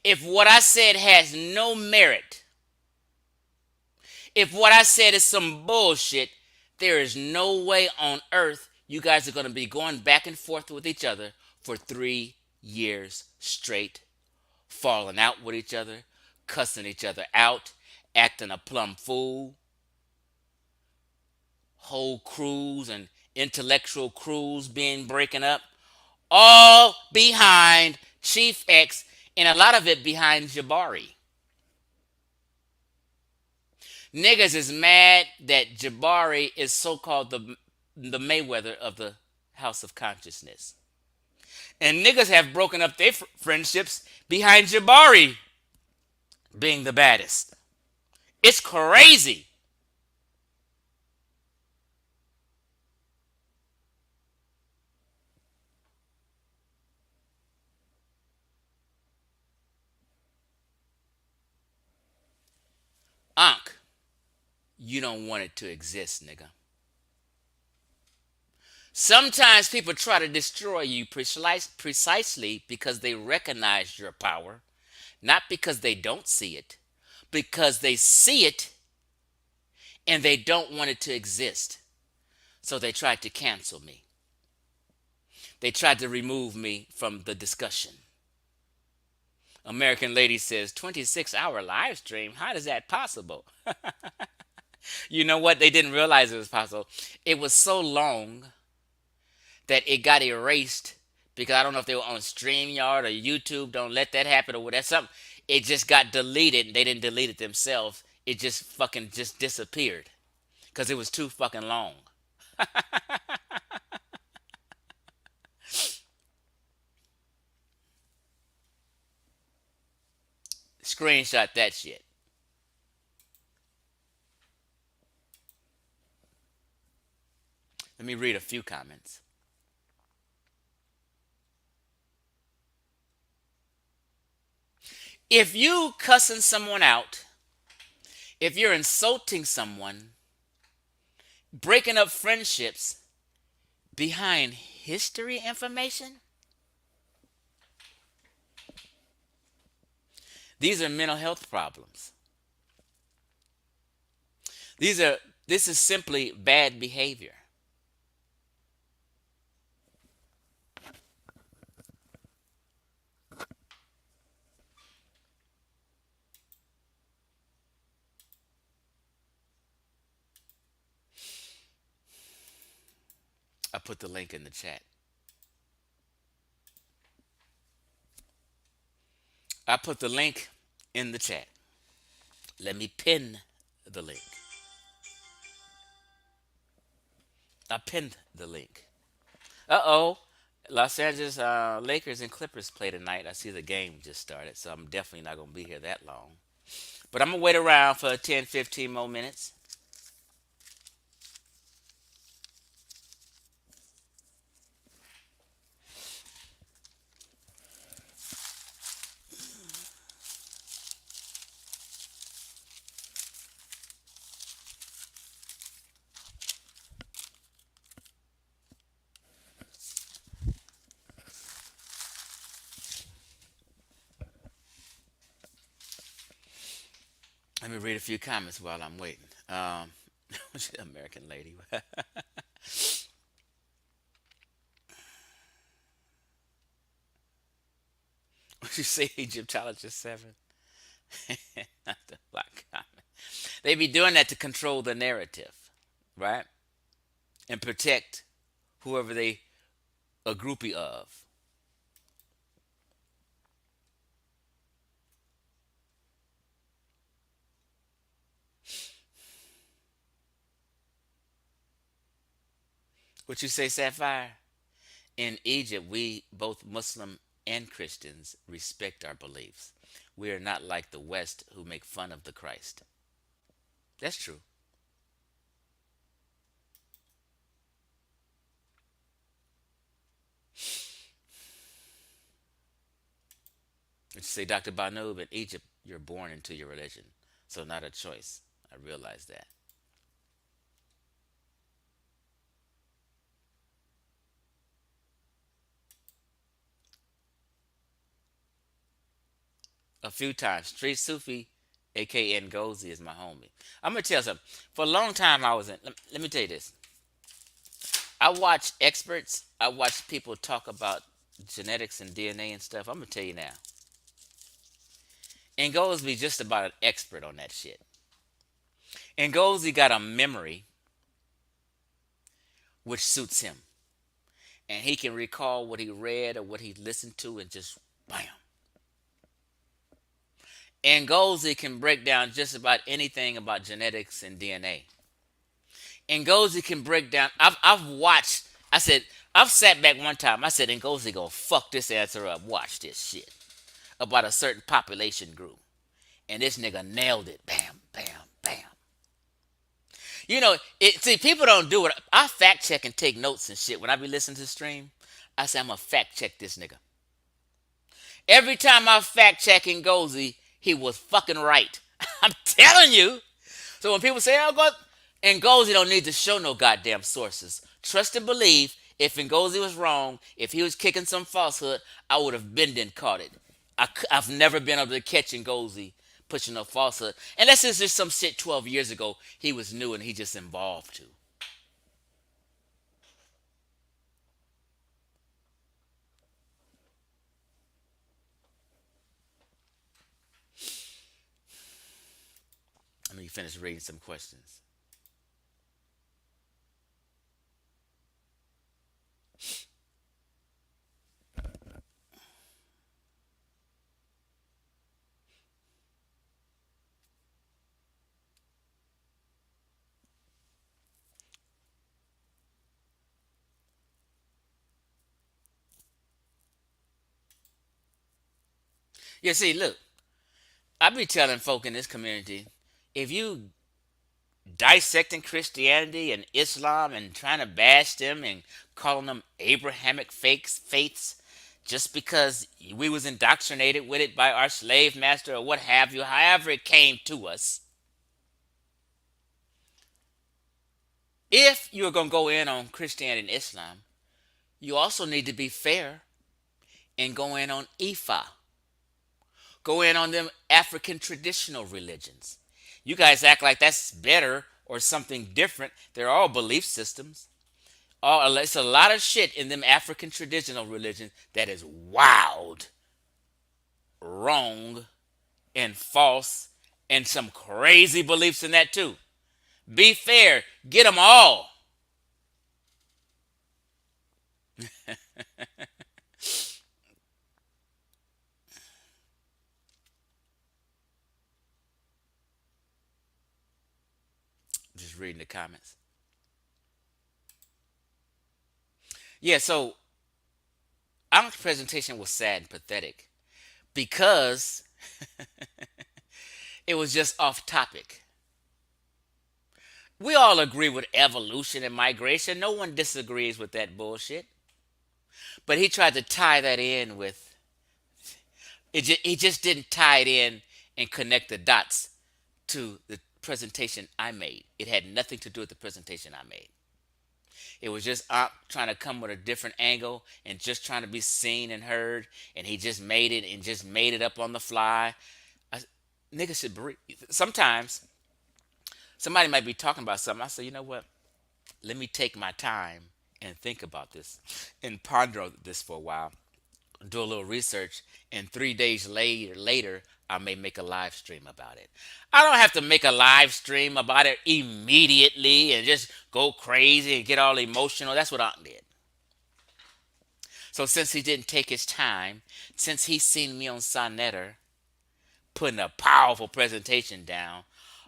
If what I said has no merit, if what I said is some bullshit, there is no way on earth you guys are going to be going back and forth with each other for 3 years straight, falling out with each other, cussing each other out, acting a plumb fool, whole crews and intellectual crews being breaking up, all behind Chief X, and a lot of it behind Jabari. Niggas is mad that Jabari is so-called the Mayweather of the House of Consciousness. And niggas have broken up their friendships behind Jabari being the baddest. It's crazy. Ankh, you don't want it to exist, nigga. Sometimes people try to destroy you precisely because they recognize your power, not because they don't see it, because they see it and they don't want it to exist. So they tried to cancel me. They tried to remove me from the discussion. American Lady says, 26-hour live stream? How is that possible? You know what? They didn't realize it was possible. It was so long that it got erased because I don't know if they were on StreamYard or YouTube. Don't let that happen or whatever. Something. It just got deleted. They didn't delete it themselves. It just fucking just disappeared because it was too fucking long. Screenshot that shit. Let me read a few comments. If you cussing someone out, if you're insulting someone, breaking up friendships behind history information, these are mental health problems. This is simply bad behavior. put the link in the chat. I put the link in the chat. Let me pin the link. I pinned the link. Uh-oh. Los Angeles Lakers and Clippers play tonight. I see the game just started, so I'm definitely not going to be here that long. But I'm going to wait around for 10, 15 more minutes. Let me read a few comments while I'm waiting. American lady. What you say, Egyptologist 7? Not the black comment. They be doing that to control the narrative, right? And protect whoever they a groupie of. What you say, Sapphire? In Egypt, we, both Muslim and Christians, respect our beliefs. We are not like the West who make fun of the Christ. That's true. What you say, Dr. Banoob? In Egypt, you're born into your religion, so not a choice. I realize that. A few times. Street Sufi, aka Ngozi, is my homie. I'm gonna tell you something. For a long time, I was in. Let me tell you this. I watch experts. I watch people talk about genetics and DNA and stuff. I'm gonna tell you now. Ngozi just about an expert on that shit. Ngozi got a memory which suits him, and he can recall what he read or what he listened to, and just bam. Ngozi can break down just about anything about genetics and DNA. Ngozi can break down. I've watched. I said I've sat back one time. I said Ngozi gonna fuck this answer up. Watch this shit about a certain population group, and this nigga nailed it. Bam, bam, bam. You know, see, people don't do it. I fact check and take notes and shit when I be listening to the stream. I say I'm gonna fact check this nigga. Every time I fact check Ngozi, he was fucking right. I'm telling you. So when people say, "Oh, God," Ngozi don't need to show no goddamn sources. Trust and believe. If Ngozi was wrong, if he was kicking some falsehood, I would have been then caught it. I've never been able to catch Ngozi pushing no falsehood. Unless it's just some shit 12 years ago he was new and he just involved to. Let me finish reading some questions. Yeah, see, look, I be telling folk in this community, if you dissecting Christianity and Islam and trying to bash them and calling them Abrahamic fakes, faiths, just because we was indoctrinated with it by our slave master or what have you, however it came to us. If you're going to go in on Christianity and Islam, you also need to be fair and go in on Ifa. Go in on them African traditional religions. You guys act like that's better or something different. They're all belief systems. It's a lot of shit in them African traditional religions that is wild, wrong, and false, and some crazy beliefs in that too. Be fair. Get them all. Just reading the comments. Yeah, so our presentation was sad and pathetic because it was just off topic. We all agree with evolution and migration. No one disagrees with that bullshit. But he tried to tie that in with it. He just didn't tie it in and connect the dots to the presentation I made. It had nothing to do with the presentation I made. It was just trying to come with a different angle and just trying to be seen and heard. And he just made it and just made it up on the fly. I, niggas should breathe. Sometimes somebody might be talking about something. I say, you know what? Let me take my time and think about this and ponder this for a while, do a little research, and 3 days later, I may make a live stream about it. I don't have to make a live stream about it immediately and just go crazy and get all emotional. That's what Aunt did. So since he didn't take his time, since he seen me on Sonetter putting a powerful presentation down,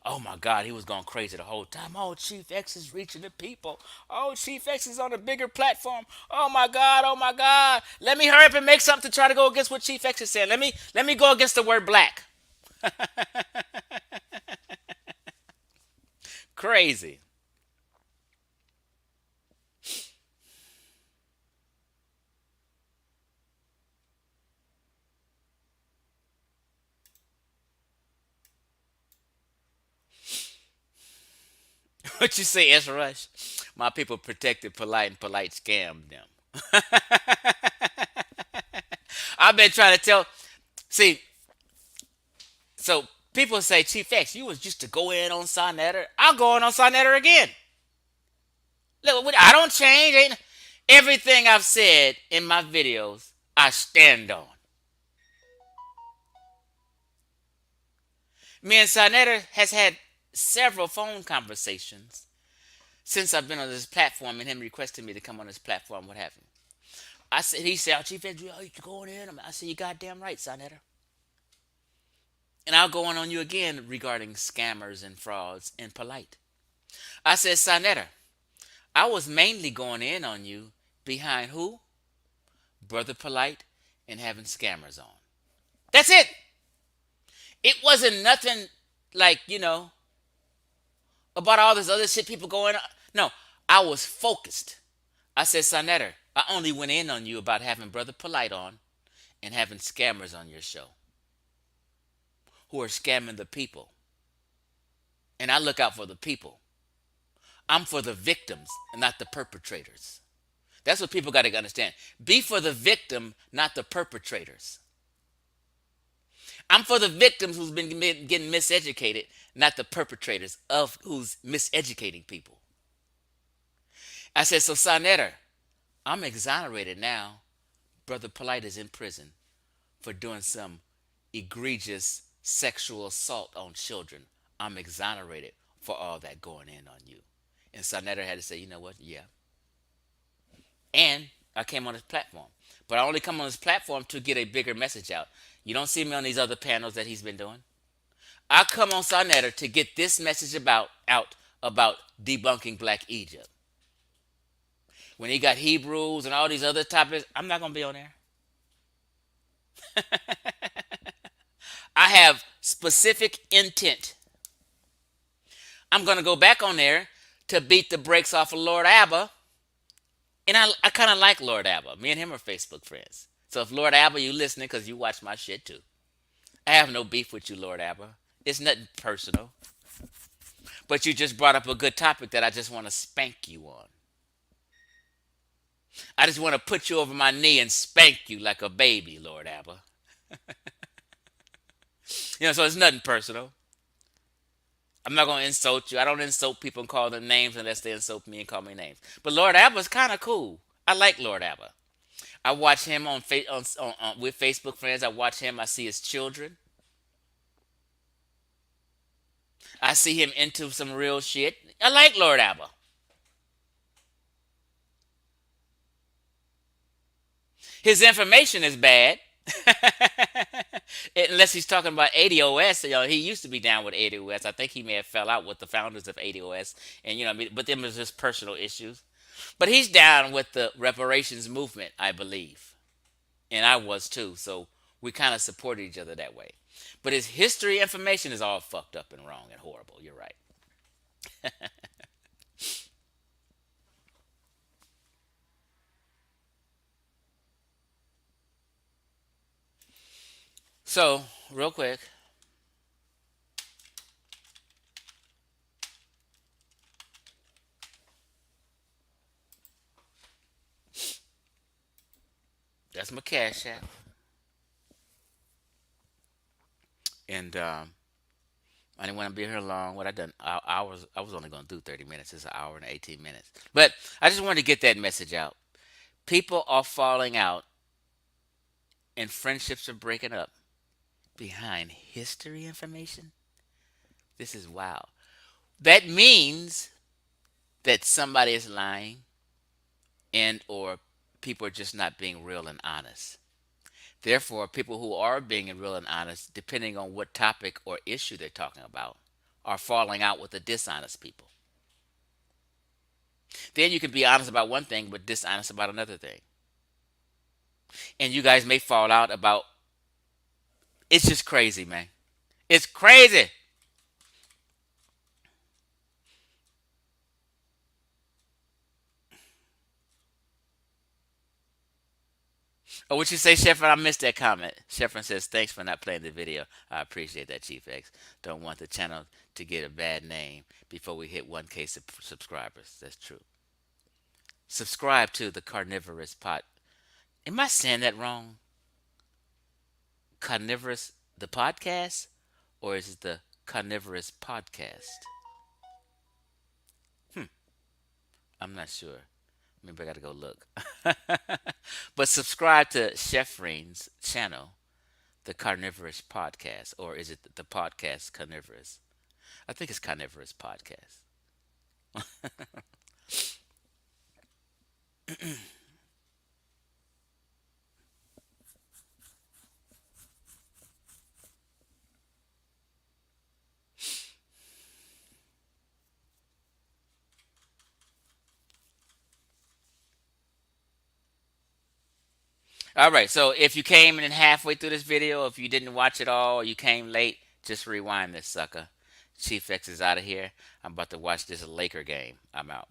oh my God, he was going crazy the whole time. Oh, Chief X is reaching the people. Oh, Chief X is on a bigger platform. Oh my God, oh my God. Let me hurry up and make something to try to go against what Chief X is saying. Let me go against the word black. Crazy. What you say, S. Rush? My people protected polite and polite scammed them. I've been trying to tell. See, so people say, Chief X, you was used to go in on Sonetter. I'll go in on Sonetter again. Look, I don't change. Ain't everything I've said in my videos, I stand on. Me and Sonetter has had several phone conversations since I've been on this platform and him requesting me to come on this platform, what have you. He said, oh, Chief X, you going in? I said, you goddamn right, Sonetter. And I'll go on you again regarding scammers and frauds and polite. I said, Sonetter, I was mainly going in on you behind who? Brother Polite and having scammers on. That's it. It wasn't nothing like, about all this other shit people going on. No, I was focused. I said, Sonetter, I only went in on you about having Brother Polite on and having scammers on your show who are scamming the people. And I look out for the people. I'm for the victims and not the perpetrators. That's what people got to understand. Be for the victim, not the perpetrators. I'm for the victims who's been getting miseducated, not the perpetrators of who's miseducating people. I said, so Sonetter, I'm exonerated now. Brother Polite is in prison for doing some egregious sexual assault on children. I'm exonerated for all that going in on you. And Sonetter had to say, you know what? Yeah. And I came on this platform. But I only come on this platform to get a bigger message out. You don't see me on these other panels that he's been doing. I come on Sonetter to get this message out about debunking Black Egypt. When he got Hebrews and all these other topics, I'm not going to be on there. I have specific intent. I'm going to go back on there to beat the brakes off of Lord Abba. And I kind of like Lord Abba. Me and him are Facebook friends. So if Lord Abba, you listening because you watch my shit too. I have no beef with you, Lord Abba. It's nothing personal. But you just brought up a good topic that I just want to spank you on. I just want to put you over my knee and spank you like a baby, Lord Abba. So it's nothing personal. I'm not going to insult you. I don't insult people and call them names unless they insult me and call me names. But Lord Abba's kind of cool. I like Lord Abba. I watch him with Facebook friends. I watch him. I see his children. I see him into some real shit. I like Lord Abba. His information is bad. Unless he's talking about ADOS, he used to be down with ADOS. I think he may have fell out with the founders of ADOS, and but them was just personal issues. But he's down with the reparations movement, I believe, and I was too. So we kind of supported each other that way. But his history information is all fucked up and wrong and horrible. You're right. So real quick, that's my cash app, and I didn't want to be here long. What I done hours. I was only going to do 30 minutes. It's an hour and 18 minutes. But I just wanted to get that message out. People are falling out, and friendships are breaking up behind history information. This is wow. That means that somebody is lying, and or people are just not being real and honest. Therefore, people who are being real and honest, depending on what topic or issue they're talking about, are falling out with the dishonest people. Then you can be honest about one thing, but dishonest about another thing. And you guys may fall out about. It's just crazy, man. It's crazy. Oh, what you say, Sheffrin? I missed that comment. Sheffrin says, thanks for not playing the video. I appreciate that, Chief X. Don't want the channel to get a bad name before we hit 1K subscribers. That's true. Subscribe to the Carnivorous Pot. Am I saying that wrong? Carnivorous, the podcast? Or is it the Carnivorous Podcast? Hmm, I'm not sure. Maybe I gotta go look. But subscribe to Sheffrin's channel, the Carnivorous Podcast, or is it the podcast Carnivorous? I think it's Carnivorous Podcast. All right, so if you came in halfway through this video, if you didn't watch it all, or you came late, just rewind this sucker. Chief X is out of here. I'm about to watch this Laker game. I'm out.